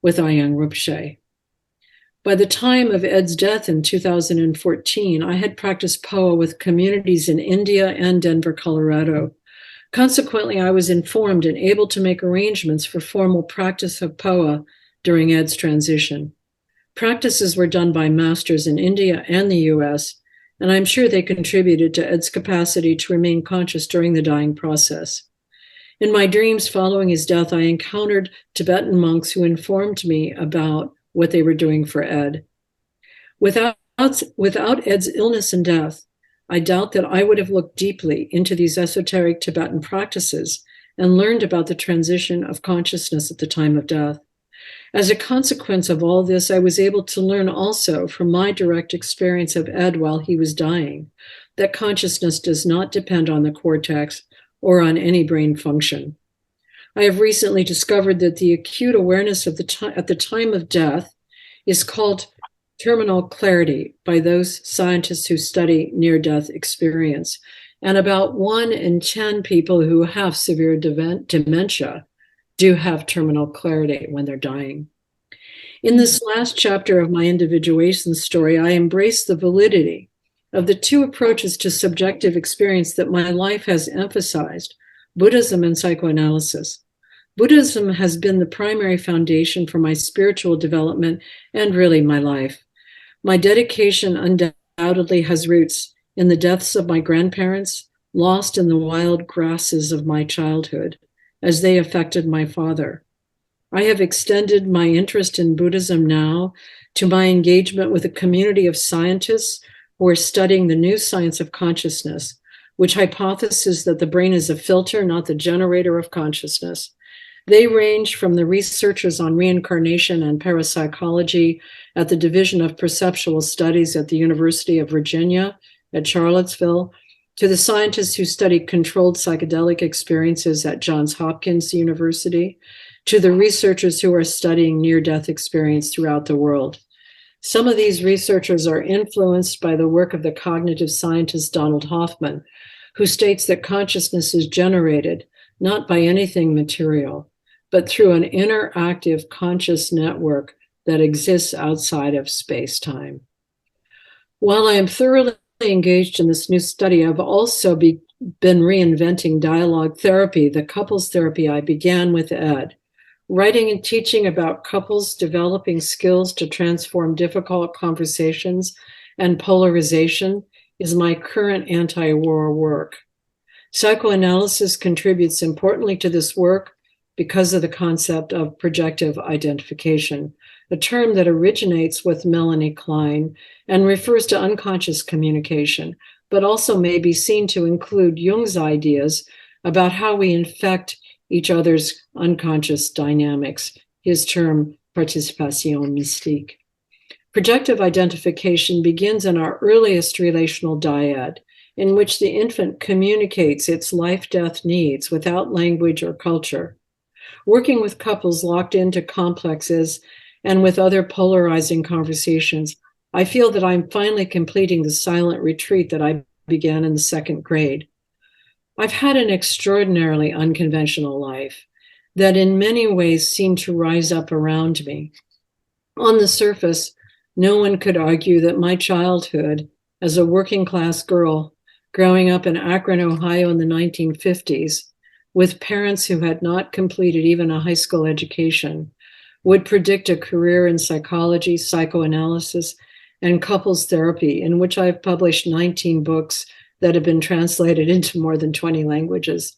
with Ayang Rinpoche. By the time of Ed's death in 2014, I had practiced POA with communities in India and Denver, Colorado. Consequently, I was informed and able to make arrangements for formal practice of POA during Ed's transition. Practices were done by masters in India and the US, and I'm sure they contributed to Ed's capacity to remain conscious during the dying process. In my dreams following his death, I encountered Tibetan monks who informed me about what they were doing for Ed. Without Ed's illness and death, I doubt that I would have looked deeply into these esoteric Tibetan practices and learned about the transition of consciousness at the time of death. As a consequence of all this, I was able to learn also from my direct experience of Ed while he was dying that consciousness does not depend on the cortex or on any brain function. I have recently discovered that the acute awareness of at the time of death is called terminal clarity by those scientists who study near-death experience. And about 1 in 10 people who have severe dementia do have terminal clarity when they're dying. In this last chapter of my individuation story, I embrace the validity of the two approaches to subjective experience that my life has emphasized, Buddhism and psychoanalysis. Buddhism has been the primary foundation for my spiritual development and really my life. My dedication undoubtedly has roots in the deaths of my grandparents, lost in the wild grasses of my childhood, as they affected my father. I have extended my interest in Buddhism now to my engagement with a community of scientists who are studying the new science of consciousness, which hypothesizes that the brain is a filter, not the generator of consciousness. They range from the researchers on reincarnation and parapsychology at the Division of Perceptual Studies at the University of Virginia at Charlottesville, to the scientists who study controlled psychedelic experiences at Johns Hopkins University, to the researchers who are studying near-death experience throughout the world. Some of these researchers are influenced by the work of the cognitive scientist Donald Hoffman, who states that consciousness is generated not by anything material, but through an interactive conscious network that exists outside of space-time. While I am thoroughly engaged in this new study, I've also been reinventing dialogue therapy, the couples therapy I began with Ed. Writing and teaching about couples developing skills to transform difficult conversations and polarization is my current anti-war work. Psychoanalysis contributes importantly to this work because of the concept of projective identification, a term that originates with Melanie Klein and refers to unconscious communication, but also may be seen to include Jung's ideas about how we infect each other's unconscious dynamics, his term participation mystique. Projective identification begins in our earliest relational dyad, in which the infant communicates its life-death needs without language or culture. working with couples locked into complexes and with other polarizing conversations, I feel that I'm finally completing the silent retreat that I began in the 2nd grade. I've had an extraordinarily unconventional life that in many ways seemed to rise up around me. On the surface, no one could argue that my childhood as a working class girl growing up in Akron, Ohio in the 1950s, with parents who had not completed even a high school education, would predict a career in psychology, psychoanalysis, and couples therapy, in which I've published 19 books that have been translated into more than 20 languages.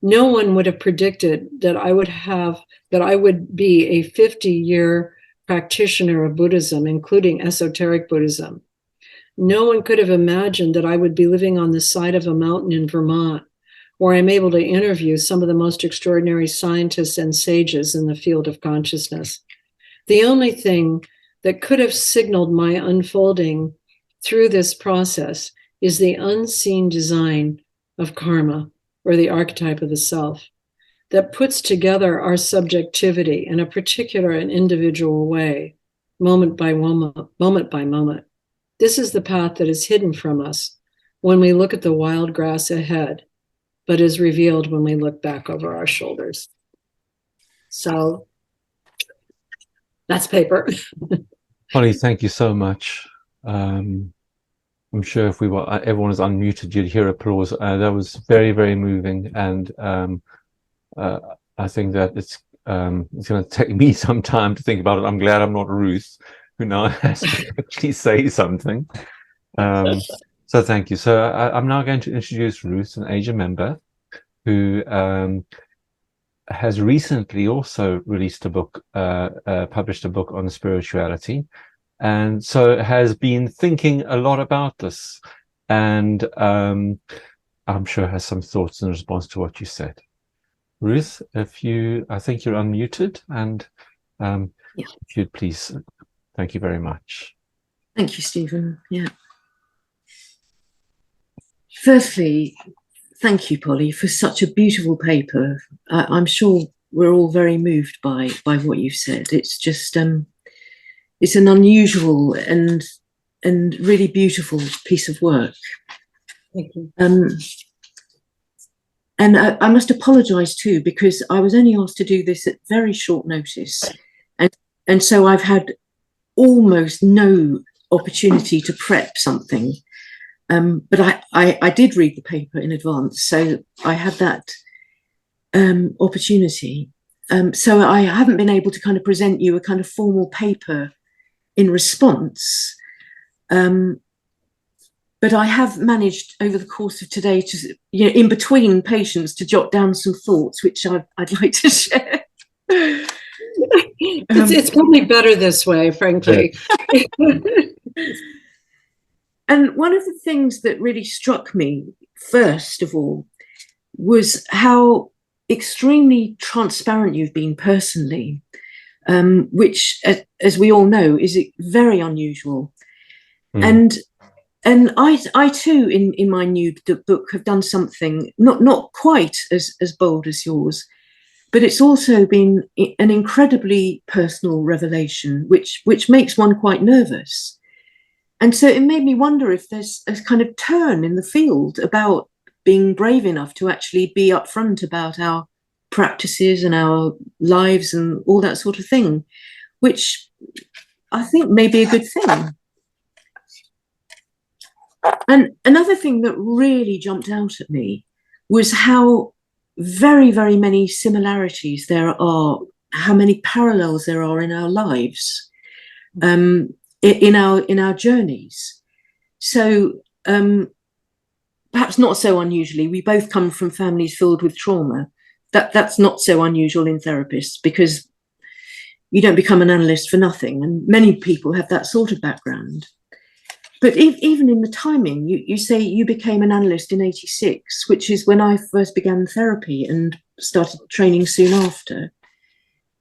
No one would have predicted that I would be a 50-year practitioner of Buddhism, including esoteric Buddhism. No one could have imagined that I would be living on the side of a mountain in Vermont, where I'm able to interview some of the most extraordinary scientists and sages in the field of consciousness. The only thing that could have signaled my unfolding through this process is the unseen design of karma, or the archetype of the self, that puts together our subjectivity in a particular and individual way, moment by moment, moment by moment. This is the path that is hidden from us when we look at the wild grass ahead, but is revealed when we look back over our shoulders. So that's paper. Polly, thank you so much. I'm sure if everyone is unmuted, you'd hear applause. That was very, very moving, and I think that it's going to take me some time to think about it. I'm glad I'm not Ruth, who now has to actually say something. So thank you. So I'm now going to introduce Ruth, an Asia member, who has recently also released a book, published a book on spirituality, and so has been thinking a lot about this, and I'm sure has some thoughts in response to what you said. Ruth, I think you're unmuted, and if you'd please, thank you very much. Thank you, Stephen. Yeah. Firstly, thank you, Polly, for such a beautiful paper. I'm sure we're all very moved by what you've said. It's just it's an unusual and really beautiful piece of work. Thank you. And I must apologise too, because I was only asked to do this at very short notice, and so I've had almost no opportunity to prep something. But I did read the paper in advance, so I had that opportunity. So I haven't been able to kind of present you a kind of formal paper in response. But I have managed over the course of today to, in between patients, to jot down some thoughts, which I'd like to share. It's probably better this way, frankly. And one of the things that really struck me, first of all, was how extremely transparent you've been personally, which, as we all know, is very unusual. And I too, in my new book, have done something not quite as bold as yours, but it's also been an incredibly personal revelation, which makes one quite nervous. And so it made me wonder if there's a kind of turn in the field about being brave enough to actually be upfront about our practices and our lives and all that sort of thing, which I think may be a good thing. And another thing that really jumped out at me was how very, very many similarities there are, how many parallels there are in our lives. In our journeys. So perhaps not so unusually, we both come from families filled with trauma. That's not so unusual in therapists, because you don't become an analyst for nothing, and many people have that sort of background. But even in the timing, you say you became an analyst in '86, which is when I first began therapy and started training soon after.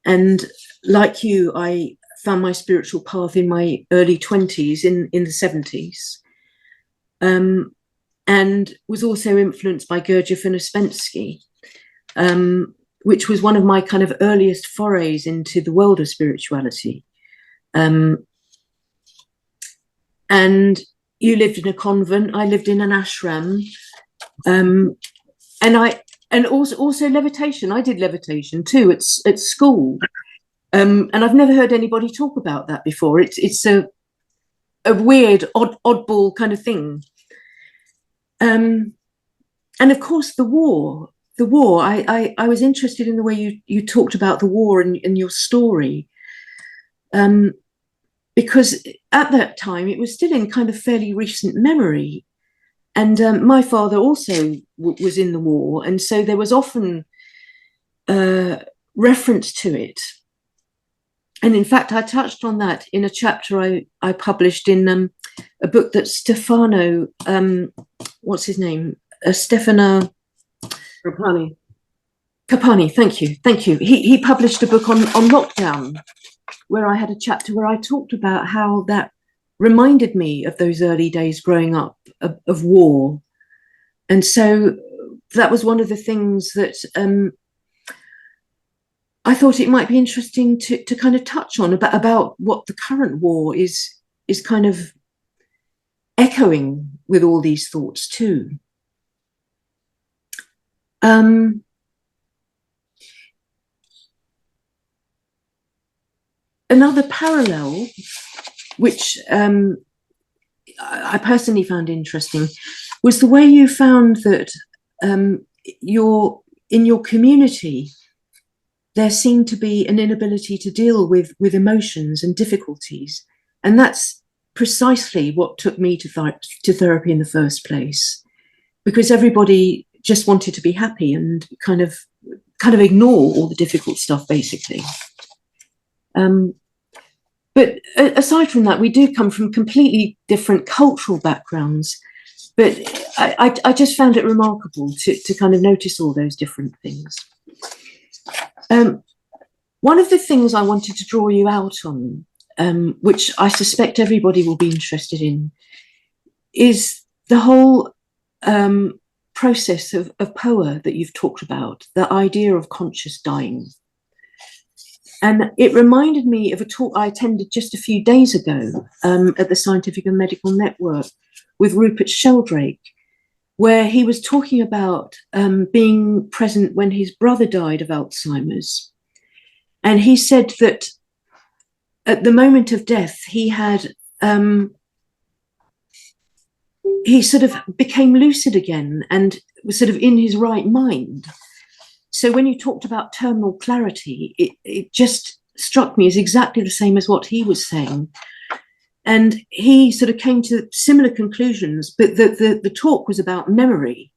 And like you, I found my spiritual path in my early 20s, in the 70s, and was also influenced by Gurdjieff and Ouspensky, which was one of my kind of earliest forays into the world of spirituality. And you lived in a convent, I lived in an ashram, and also levitation. I did levitation too at school, and I've never heard anybody talk about that before. It's a weird, oddball kind of thing. And of course, the war. I was interested in the way you talked about the war in your story, because at that time it was still in kind of fairly recent memory. And my father also was in the war, and so there was often reference to it. And in fact, I touched on that in a chapter I published in a book that Stefano, what's his name? Stefano Capani, thank you. He published a book on lockdown, where I had a chapter where I talked about how that reminded me of those early days growing up of war. And so that was one of the things that I thought it might be interesting to kind of touch on about what the current war is kind of echoing with all these thoughts too. Another parallel, which I personally found interesting, was the way you found that in your community, there seemed to be an inability to deal with emotions and difficulties. And that's precisely what took me to therapy in the first place, because everybody just wanted to be happy and kind of ignore all the difficult stuff, basically. But aside from that, we do come from completely different cultural backgrounds. But I just found it remarkable to kind of notice all those different things. One of the things I wanted to draw you out on, which I suspect everybody will be interested in, is the whole process of POA that you've talked about, the idea of conscious dying. And it reminded me of a talk I attended just a few days ago at the Scientific and Medical Network with Rupert Sheldrake, where he was talking about being present when his brother died of Alzheimer's. And he said that at the moment of death, he had he sort of became lucid again and was sort of in his right mind. So when you talked about terminal clarity, it just struck me as exactly the same as what he was saying. And he sort of came to similar conclusions, but the talk was about memory.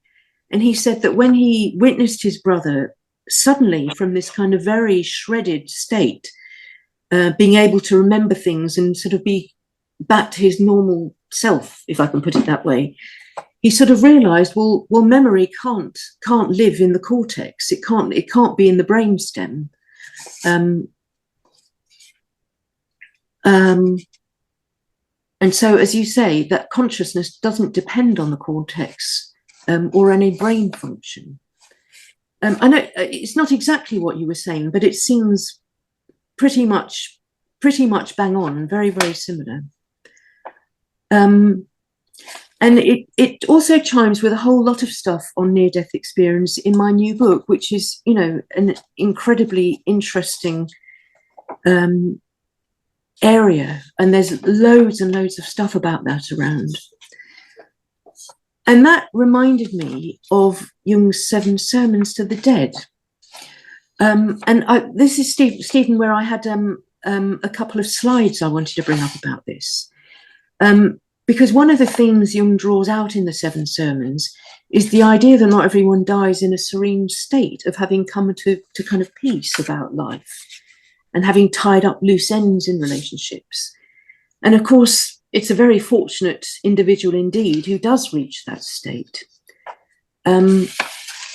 And he said that when he witnessed his brother suddenly from this kind of very shredded state, being able to remember things and sort of be back to his normal self, if I can put it that way, he sort of realized, well, memory can't live in the cortex. It can't be in the brainstem. And so, as you say, that consciousness doesn't depend on the cortex or any brain function. I know it's not exactly what you were saying, but it seems pretty much bang on, very, very similar. And it also chimes with a whole lot of stuff on near-death experience in my new book, which is, you know, an incredibly interesting area. And there's loads and loads of stuff about that around. And that reminded me of Jung's 7 Sermons to the Dead. This is Stephen, where I had a couple of slides I wanted to bring up about this. Because one of the things Jung draws out in the 7 Sermons is the idea that not everyone dies in a serene state of having come to kind of peace about life and having tied up loose ends in relationships. And of course, it's a very fortunate individual indeed who does reach that state. And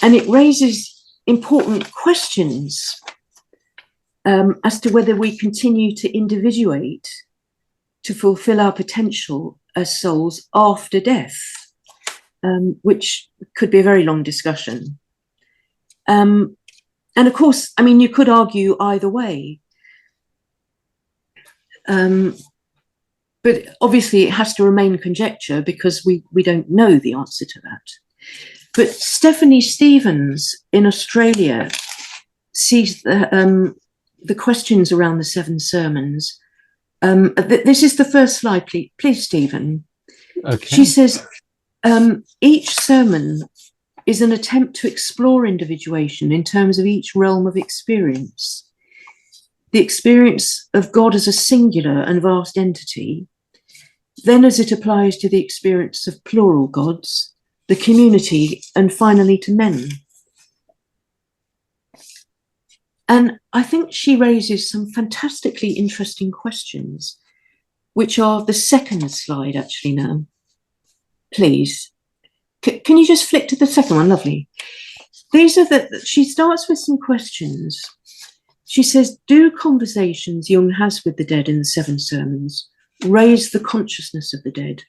it raises important questions as to whether we continue to individuate to fulfill our potential as souls after death, which could be a very long discussion. And of course, I mean, you could argue either way. But obviously it has to remain conjecture because we don't know the answer to that. But Stephanie Stevens in Australia sees the questions around the 7 sermons. This is the first slide, please, Stephen. Okay. She says, each sermon is an attempt to explore individuation in terms of each realm of experience. The experience of God as a singular and vast entity, then as it applies to the experience of plural gods, the community, and finally to men. And I think she raises some fantastically interesting questions, which are the second slide actually now. Please. Can you just flick to the second one? Lovely. These are she starts with some questions. She says, do conversations Jung has with the dead in the 7 sermons raise the consciousness of the dead?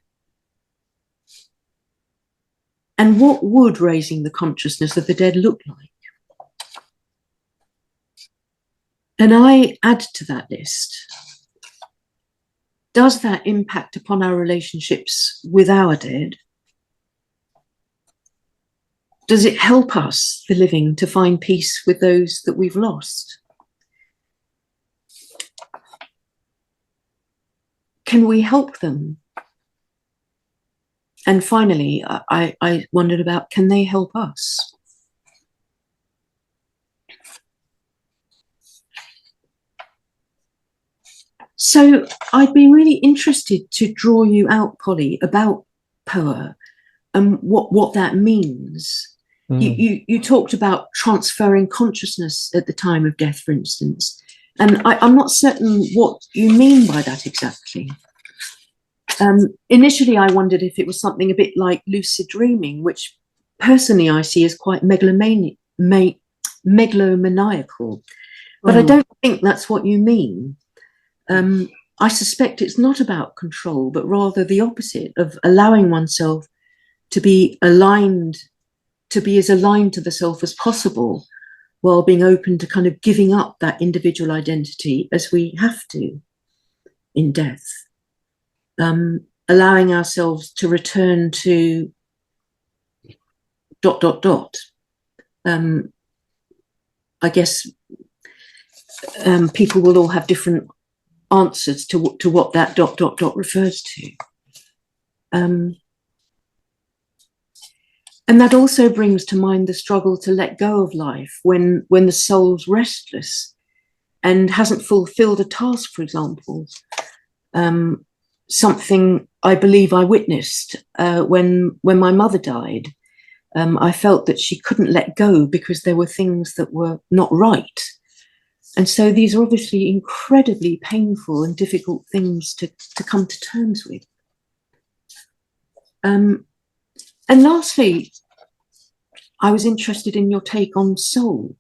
And what would raising the consciousness of the dead look like? And I add to that list, does that impact upon our relationships with our dead? Does it help us, the living, to find peace with those that we've lost? Can we help them? And finally, I wondered about, can they help us? So I'd be really interested to draw you out, Polly, about Poa and what that means. You talked about transferring consciousness at the time of death, for instance, and I'm not certain what you mean by that exactly. Initially, I wondered if it was something a bit like lucid dreaming, which personally I see as quite megalomaniacal, but I don't think that's what you mean. I suspect it's not about control, but rather the opposite, of allowing oneself to be aligned, to be as aligned to the self as possible, while being open to kind of giving up that individual identity as we have to in death. Allowing ourselves to return to ... I guess people will all have different answers to what that ... refers to. And that also brings to mind the struggle to let go of life when the soul's restless and hasn't fulfilled a task, for example. Something I believe I witnessed when my mother died. I felt that she couldn't let go because there were things that were not right. And so these are obviously incredibly painful and difficult things to come to terms with. And lastly, I was interested in your take on soul,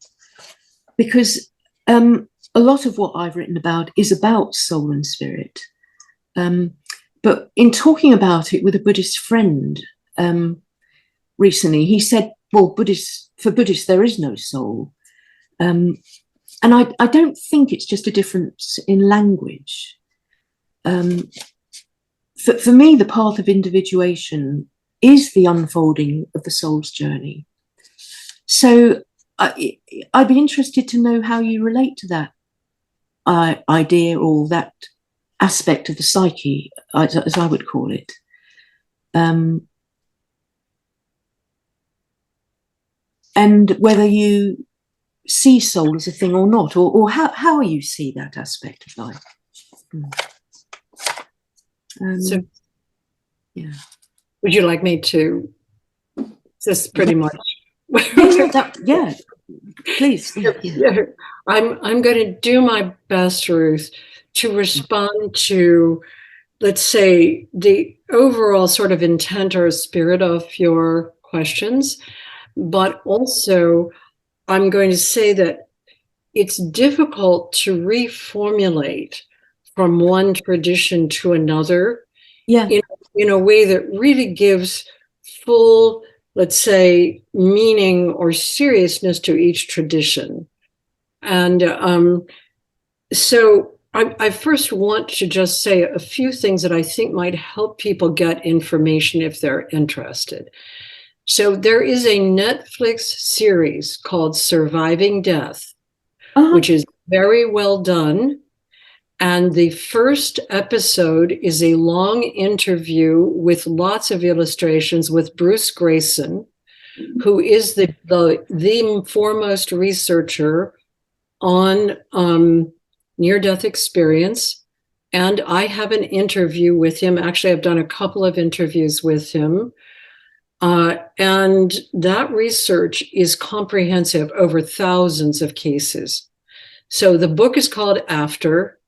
because a lot of what I've written about is about soul and spirit. But in talking about it with a Buddhist friend recently, he said, well, for Buddhists, there is no soul. And I don't think it's just a difference in language. For me, the path of individuation is the unfolding of the soul's journey. So I'd be interested to know how you relate to that idea, or that aspect of the psyche, as I would call it. And whether you see soul as a thing or not, or how you see that aspect of life. So, yeah. Would you like me to? This pretty much. Yeah, please. Yeah. I'm going to do my best, Ruth, to respond to, let's say, the overall sort of intent or spirit of your questions, but also I'm going to say that it's difficult to reformulate from one tradition to another, in a way that really gives full, let's say, meaning or seriousness to each tradition. And so I first want to just say a few things that I think might help people get information if they're interested. So there is a Netflix series called Surviving Death, which is very well done. And the first episode is a long interview with lots of illustrations with Bruce Grayson, who is the foremost researcher on near-death experience. And I have an interview with him. Actually, I've done a couple of interviews with him. And that research is comprehensive over thousands of cases. So the book is called After.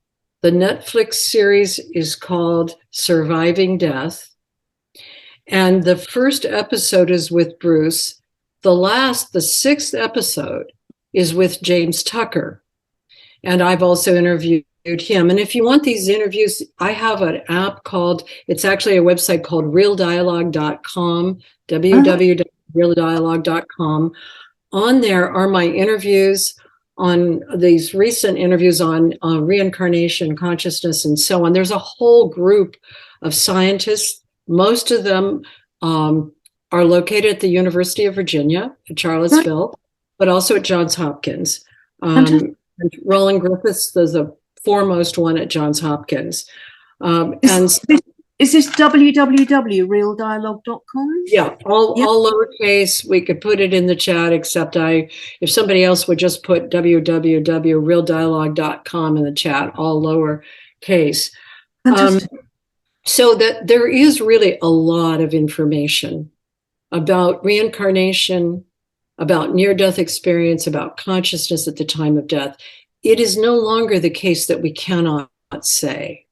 The Netflix series is called Surviving Death. And the first episode is with Bruce. The sixth episode is with James Tucker. And I've also interviewed him. And if you want these interviews, I have an app it's actually a website called realdialogue.com, www.realdialogue.com. On there are my interviews on these recent interviews on reincarnation, consciousness, and so on. There's a whole group of scientists. Most of them are located at the University of Virginia at Charlottesville, but also at Johns Hopkins. And Roland Griffiths is the foremost one at Johns Hopkins. Is this www.realdialogue.com? Yeah, all lowercase. We could put it in the chat, except if somebody else would just put www.realdialogue.com in the chat, all lowercase. So that there is really a lot of information about reincarnation, about near-death experience, about consciousness at the time of death. It is no longer the case that we cannot say.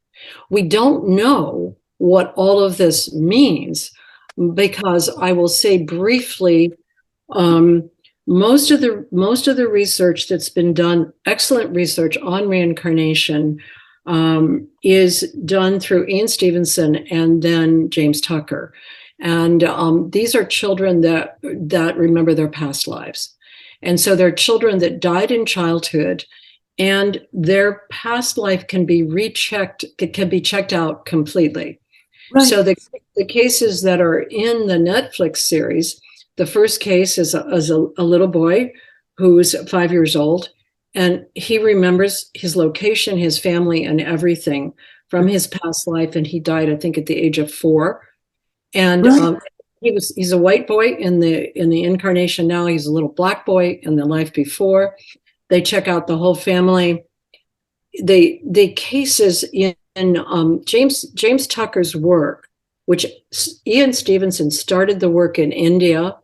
We don't know what all of this means, because I will say briefly, most of the research that's been done, excellent research on reincarnation, is done through Ian Stevenson and then James Tucker. And these are children that remember their past lives. And so they're children that died in childhood, and their past life can be rechecked, it can be checked out completely. Right. So the cases that are in the Netflix series, the first case is a little boy who's 5 years old, and he remembers his location, his family, and everything from his past life. And he died, I think, at the age of 4. And he's a white boy in the incarnation now. He's a little black boy in the life before. They check out the whole family. The cases in James Tucker's work, which Ian Stevenson started the work in India.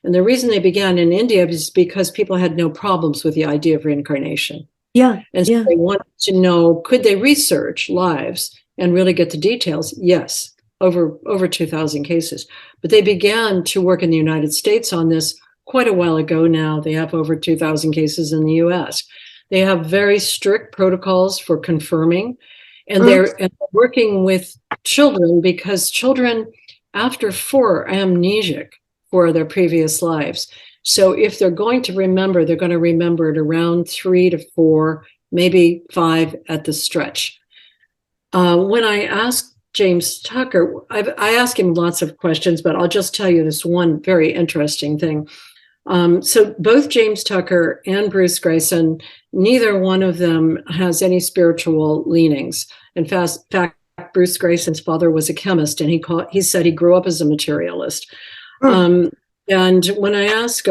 And the reason they began in India is because people had no problems with the idea of reincarnation. And so they wanted to know, could they research lives and really get the details? Yes, over 2,000 cases. But they began to work in the United States on this quite a while ago now. They have over 2,000 cases in the US. They have very strict protocols for confirming. And they're working with children, because children after 4 are amnesic for their previous lives. So if they're going to remember, they're going to remember it around 3 to 4, maybe 5 at the stretch. When I asked James Tucker, I asked him lots of questions, but I'll just tell you this one very interesting thing. So both James Tucker and Bruce Grayson, neither one of them has any spiritual leanings. In fact, Bruce Grayson's father was a chemist, and he said he grew up as a materialist. And when I asked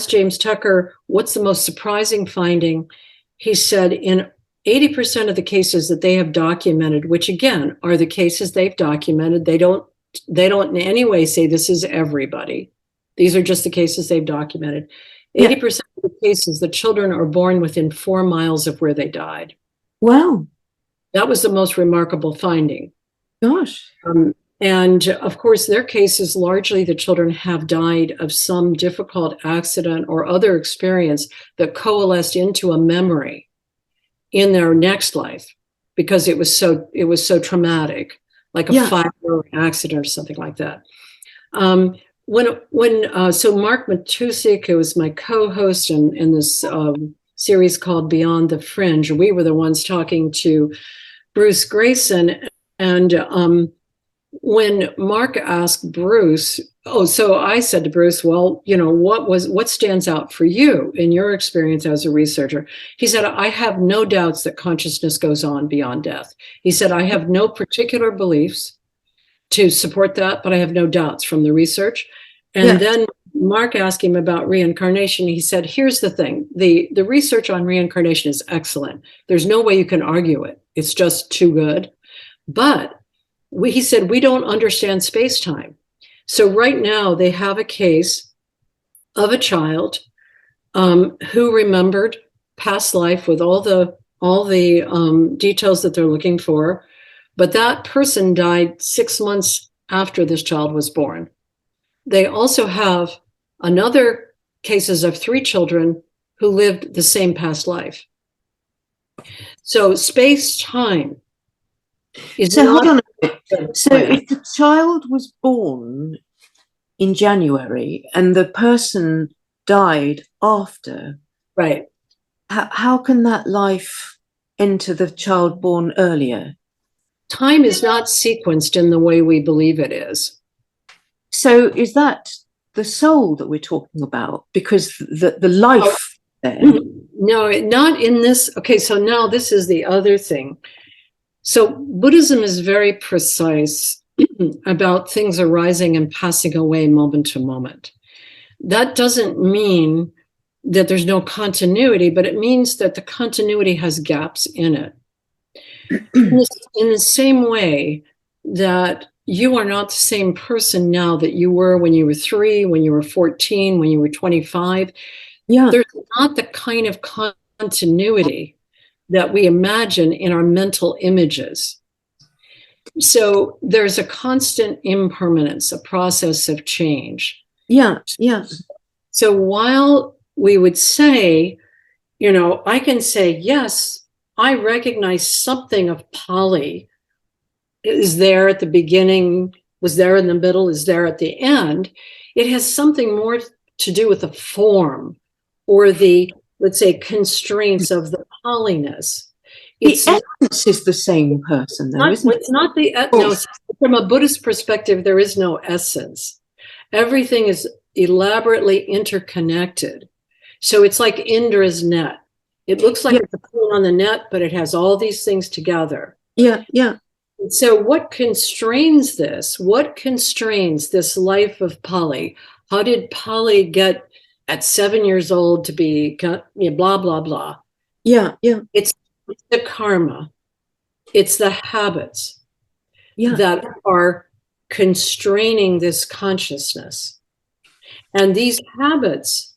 James Tucker, what's the most surprising finding, he said in 80% of the cases that they have documented, which again are the cases they've documented, they don't in any way say this is everybody. These are just the cases they've documented. 80% of the cases, the children are born within 4 miles of where they died. Wow. That was the most remarkable finding. Gosh. And of course, their cases, largely the children have died of some difficult accident or other experience that coalesced into a memory in their next life, because it was so traumatic, like a fire accident or something like that. So Mark Matusik, who was my co-host in this series called Beyond the Fringe. We were the ones talking to Bruce Grayson. And when Mark asked Bruce, so I said to Bruce, well, what stands out for you in your experience as a researcher? He said, I have no doubts that consciousness goes on beyond death. He said, I have no particular beliefs to support that, but I have no doubts from the research. And then Mark asked him about reincarnation. He said, here's the thing. The research on reincarnation is excellent. There's no way you can argue it. It's just too good. But he said, we don't understand space-time. So right now they have a case of a child who remembered past life with all the details that they're looking for. But that person died 6 months after this child was born. They also have another cases of 3 children who lived the same past life. So space-time is so not... Hold on a minute. So if the child was born in January and the person died after, right? How can that life enter the child born earlier? Time is not sequenced in the way we believe it is. So is that the soul that we're talking about? Because the life there. No, not in this. Okay, so now this is the other thing. So Buddhism is very precise about things arising and passing away moment to moment. That doesn't mean that there's no continuity, but it means that the continuity has gaps in it. In the same way that you are not the same person now that you were when you were 3, when you were 14, when you were 25. Yeah. There's not the kind of continuity that we imagine in our mental images. So there's a constant impermanence, a process of change. Yeah, yeah. So while we would say, I can say, yes, I recognize something of Pali is there at the beginning, was there in the middle, is there at the end. It has something more to do with the form or the, let's say, constraints of the Paliness. The essence is the same person, though, isn't it? It's not the essence. From a Buddhist perspective, there is no essence. Everything is elaborately interconnected. So it's like Indra's net. It looks like it's a point on the net, but it has all these things together. Yeah, yeah. So what constrains this? What constrains this life of Pali? How did Pali get at 7 years old to be blah, blah, blah? Yeah, yeah. It's the karma. It's the habits that are constraining this consciousness. And these habits,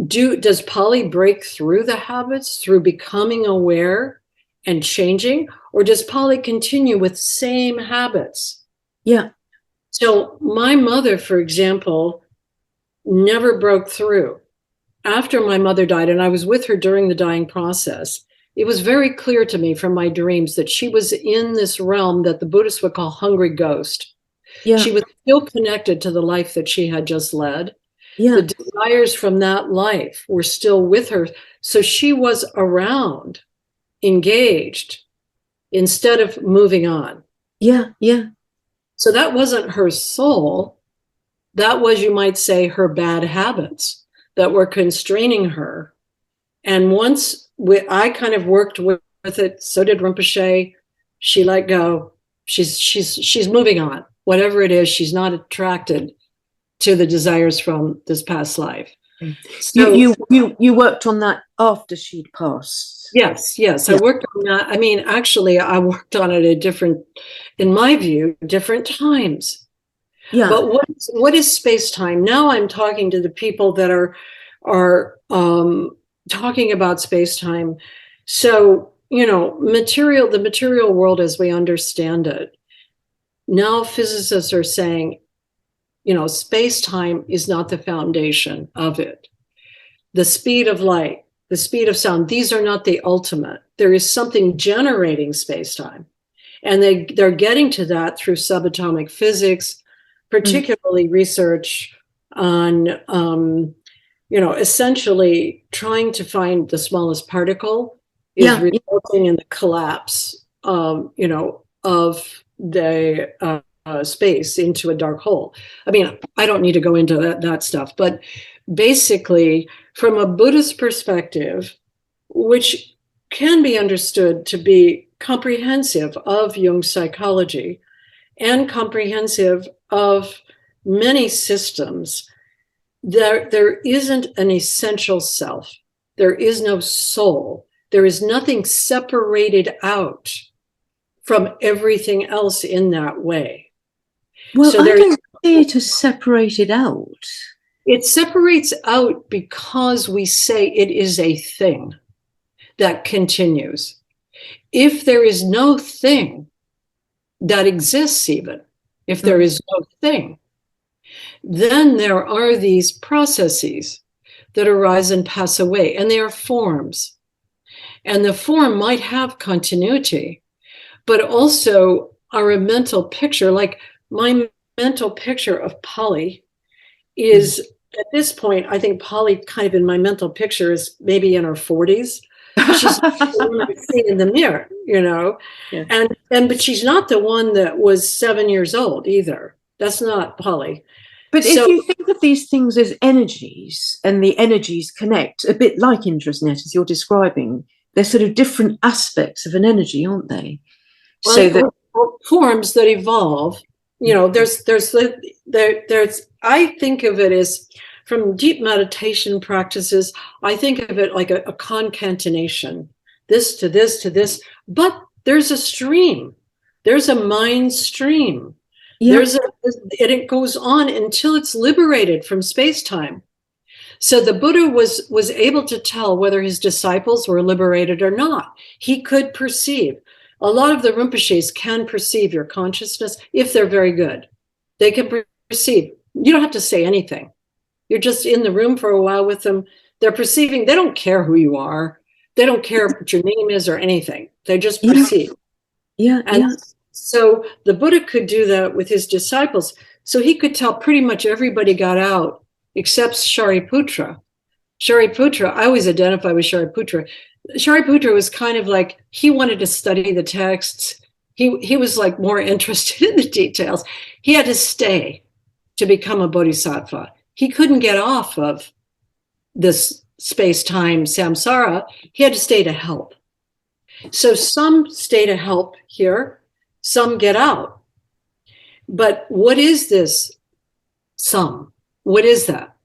does Pali break through the habits through becoming aware and changing, or does Pali continue with same habits? Yeah. So my mother, for example, never broke through. After my mother died, and I was with her during the dying process, it was very clear to me from my dreams that she was in this realm that the Buddhists would call hungry ghost. Yeah. She was still connected to the life that she had just led. Yeah. The desires from that life were still with her. So she was around, engaged, instead of moving on. Yeah, yeah. So that wasn't her soul. That was, you might say, her bad habits that were constraining her. And once I kind of worked with it, so did Rinpoche. She let go. She's moving on. Whatever it is, she's not attracted to the desires from this past life. So, you worked on that after she'd passed. Yes. Yeah. I worked on that. I mean, actually, I worked on it at different, in my view, different times. Yeah. But what is space-time? Now I'm talking to the people that are talking about space-time. So, the material world as we understand it, now physicists are saying, space-time is not the foundation of it. The speed of light, the speed of sound, these are not the ultimate. There is something generating space-time. And they're getting to that through subatomic physics, particularly research on essentially trying to find the smallest particle is resulting in the collapse, of the space into a dark hole. I mean, I don't need to go into that stuff, but basically, from a Buddhist perspective, which can be understood to be comprehensive of Jung's psychology and comprehensive of many systems, there isn't an essential self. There is no soul. There is nothing separated out from everything else in that way. Well, so I don't see it as separated out. It separates out because we say it is a thing that continues. If there is no thing that exists, even if there is no thing, then there are these processes that arise and pass away, and they are forms. And the form might have continuity, but also are a mental picture. Like my mental picture of Polly is, at this point, I think Polly kind of in my mental picture is maybe in her 40s. She's the one I see in the mirror, Yeah. But she's not the one that was 7 years old either. That's not Polly. But if you think of these things as energies, and the energies connect, a bit like IndrasNet, as you're describing, they're sort of different aspects of an energy, aren't they? Well, so that forms that evolve, there's I think of it as, from deep meditation practices, I think of it like a concatenation, this to this to this, but there's a stream. There's a mind stream. Yeah. And it goes on until it's liberated from space-time. So the Buddha was able to tell whether his disciples were liberated or not. He could perceive. A lot of the Rinpoches can perceive your consciousness if they're very good. They can perceive. You don't have to say anything. You're just in the room for a while with them. They're perceiving. They don't care who you are. They don't care what your name is or anything. They just perceive. Yeah. So the Buddha could do that with his disciples. So he could tell pretty much everybody got out except Shariputra. Shariputra, I always identify with Shariputra. Shariputra was kind of like, he wanted to study the texts. He was like more interested in the details. He had to stay to become a bodhisattva. He couldn't get off of this space-time samsara. He had to stay to help. So some stay to help here, some get out. But what is this some? What is that?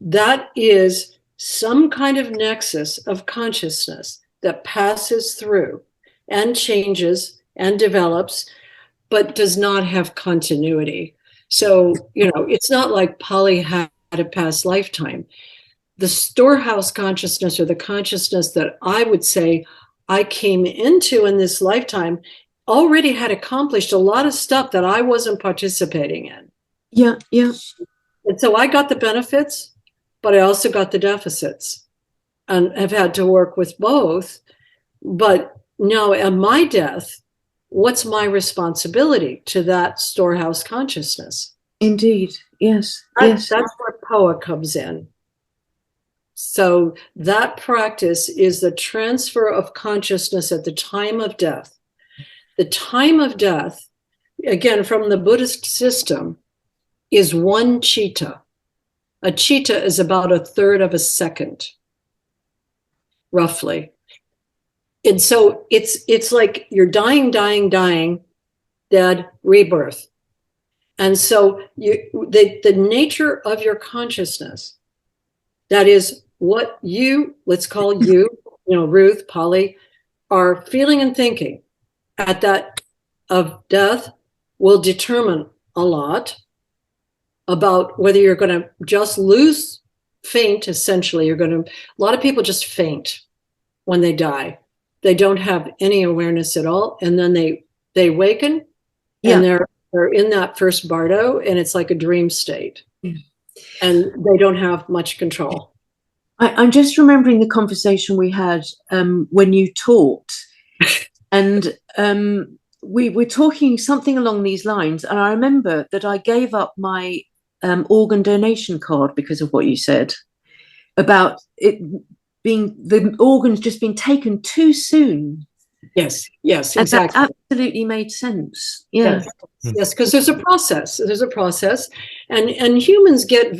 That is some kind of nexus of consciousness that passes through and changes and develops, but does not have continuity. So, it's not like Polly had a past lifetime. The storehouse consciousness, or the consciousness that I would say I came into in this lifetime, already had accomplished a lot of stuff that I wasn't participating in. Yeah. And so I got the benefits, but I also got the deficits, and have had to work with both. But now at my death, what's my responsibility to that storehouse consciousness? Indeed. Yes. That's where POA comes in. So that practice is the transfer of consciousness at the time of death. The time of death, again, from the Buddhist system, is one chitta. A chitta is about 1/3 of a second, roughly. And so it's like you're dying, dead, rebirth. And so the nature of your consciousness, that is what you, let's call you, Ruth, Polly, are feeling and thinking at that of death, will determine a lot about whether you're going to just faint, essentially. A lot of people just faint when they die. They don't have any awareness at all. And then they waken, and they're in that first bardo, and it's like a dream state. Yeah. And they don't have much control. I'm just remembering the conversation we had when you taught, and we were talking something along these lines. And I remember that I gave up my organ donation card because of what you said about it being the organs just being taken too soon. Yes, And exactly. that absolutely made sense. Yeah. Yes, because there's a process. And humans get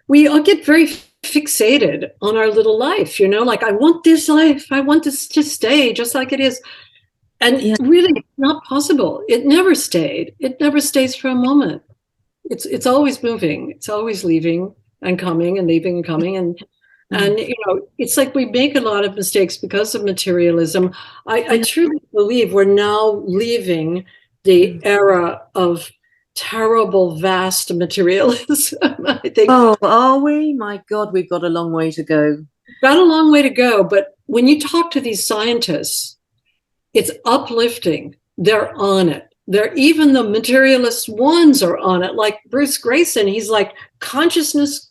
we all get very fixated on our little life, like, I want this life, I want this to stay just like it is. And really, it's not possible. It never stayed. It never stays for a moment. It's always moving. It's always leaving and coming and leaving and coming. And it's like we make a lot of mistakes because of materialism. I truly believe we're now leaving the era of terrible, vast materialism. I think. Oh, are we? My God, we've got a long way to go. Got a long way to go. But when you talk to these scientists, it's uplifting. They're on it. Even the materialist ones are on it. Like Bruce Grayson, he's like, consciousness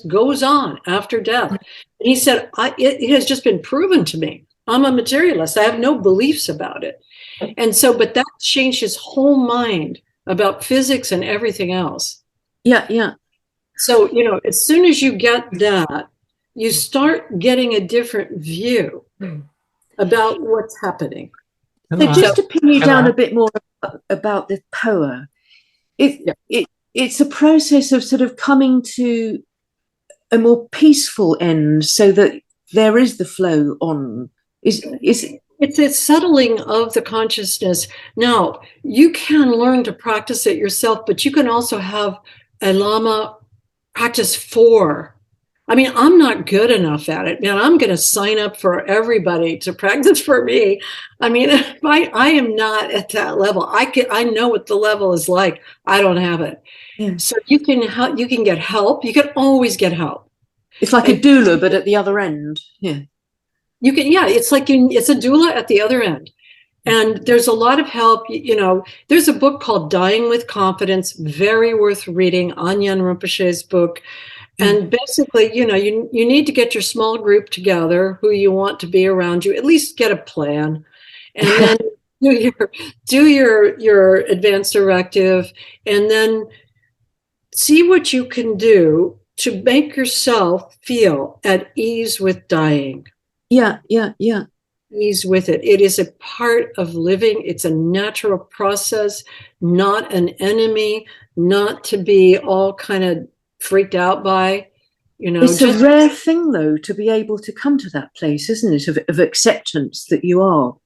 goes on after death. And he said, it has just been proven to me. I'm a materialist. I have no beliefs about it. And so, but that changed his whole mind about physics and everything else. Yeah. So, as soon as you get that, you start getting a different view about what's happening. So just to pin you down a bit more about the POA, it's a process of sort of coming to a more peaceful end so that there is the flow on. It's a settling of the consciousness. Now, you can learn to practice it yourself, but you can also have a Lama practice for. I mean, I'm not good enough at it, man. I'm going to sign up for everybody to practice for me. I mean, I am not at that level. I know what the level is like. I don't have it. Yeah. So you can get help. You can always get help. It's like a doula, but at the other end. Yeah. You can, it's like it's a doula at the other end. And there's a lot of help. There's a book called Dying with Confidence, very worth reading, Anyan Rinpoche's book. And basically, you need to get your small group together who you want to be around you, at least get a plan, and then do your advanced directive, and then see what you can do to make yourself feel at ease with dying. Yeah. Ease with it. It is a part of living. It's a natural process, not an enemy, not to be all kind of freaked out by, It's a rare thing, though, to be able to come to that place, isn't it, of acceptance that you are?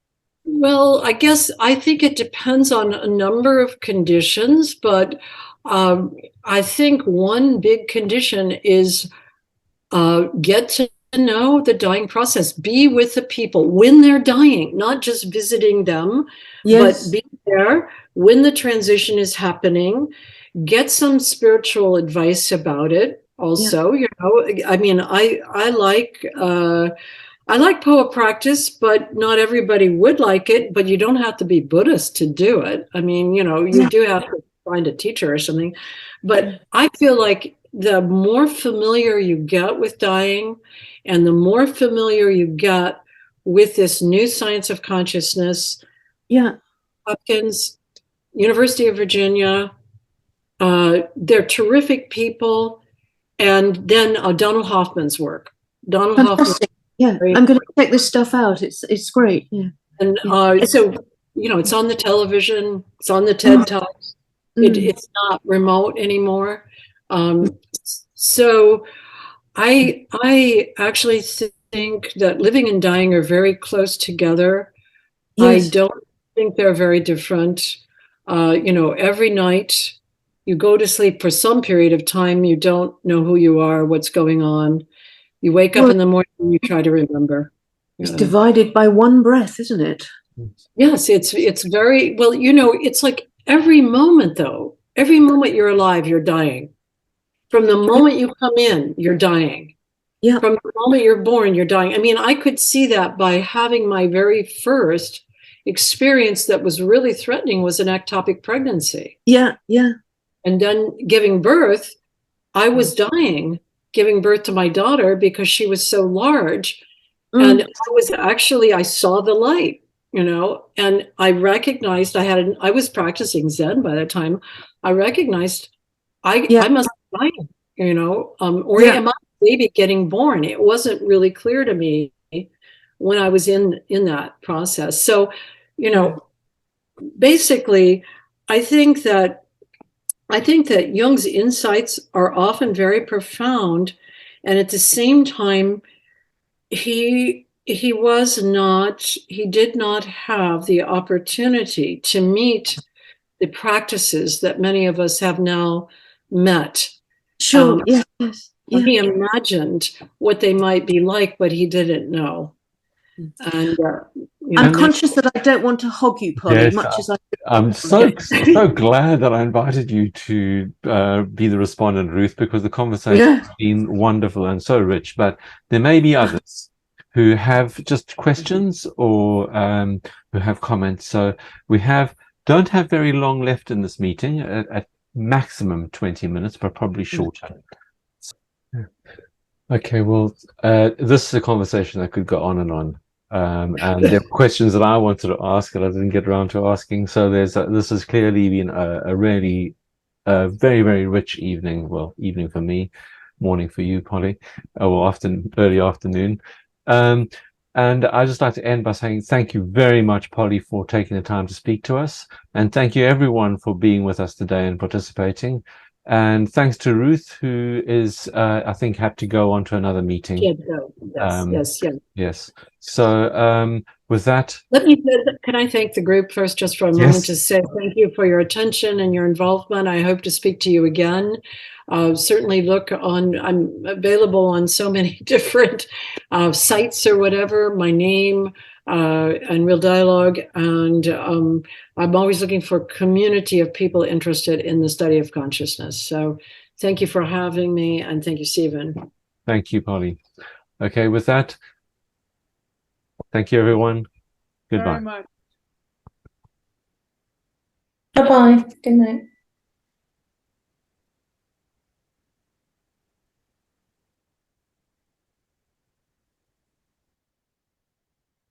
Well, I think it depends on a number of conditions, but I think one big condition is get to know the dying process. Be with the people when they're dying, not just visiting them, but be there when the transition is happening. Get some spiritual advice about it also. I mean, I like POA practice, but not everybody would like it. But you don't have to be Buddhist to do it. I mean, you do have to find a teacher or something. But I feel like the more familiar you get with dying, and the more familiar you get with this new science of consciousness, Hopkins, University of Virginia, they're terrific people. And then Donald Hoffman's work. Fantastic. Yeah, I'm going to check this stuff out. It's great. Yeah. And so, it's on the television. It's on the TED Talks. It's not remote anymore. So I actually think that living and dying are very close together. Yes. I don't think they're very different. Every night you go to sleep for some period of time. You don't know who you are, what's going on. You wake up in the morning and you try to remember. It's divided by one breath, isn't it? Yes, it's very, well, it's like every moment, though. Every moment you're alive, you're dying. From the moment you come in, you're dying. Yeah. From the moment you're born, you're dying. I mean, I could see that by having my very first experience that was really threatening was an ectopic pregnancy. Yeah. And then giving birth, I was dying, giving birth to my daughter because she was so large. And I saw the light, and I recognized I was practicing Zen by that time. I recognized I must be dying, you know, or am I a baby getting born? It wasn't really clear to me when I was in that process. So, you know, basically, I think that Jung's insights are often very profound, and at the same time, he did not have the opportunity to meet the practices that many of us have now met. Sure. Yes. He imagined what they might be like, but he didn't know. And I'm conscious that I don't want to hog you, Polly, yes, much as I'm so glad that I invited you to be the respondent, Ruth, because the conversation has been wonderful and so rich. But there may be others who have just questions or who have comments. So we don't have very long left in this meeting, at maximum 20 minutes, but probably shorter. Okay, well, this is a conversation that could go on and on. And there were questions that I wanted to ask that I didn't get around to asking. So this has clearly been a really very, very rich evening. Well, evening for me, morning for you, Polly, or early afternoon. And I'd just like to end by saying thank you very much, Polly, for taking the time to speak to us. And thank you, everyone, for being with us today and participating. And thanks to Ruth, who is, I think, had to go on to another meeting. Yes. So with that, can I thank the group first, just for a moment, to say thank you for your attention and your involvement. I hope to speak to you again. Certainly I'm available on so many different sites or whatever, my name, and Real Dialogue. And I'm always looking for a community of people interested in the study of consciousness. So thank you for having me, and thank you, Stephen. Thank you, Polly. Okay, with that, thank you, everyone. Goodbye. Bye-bye. Good night.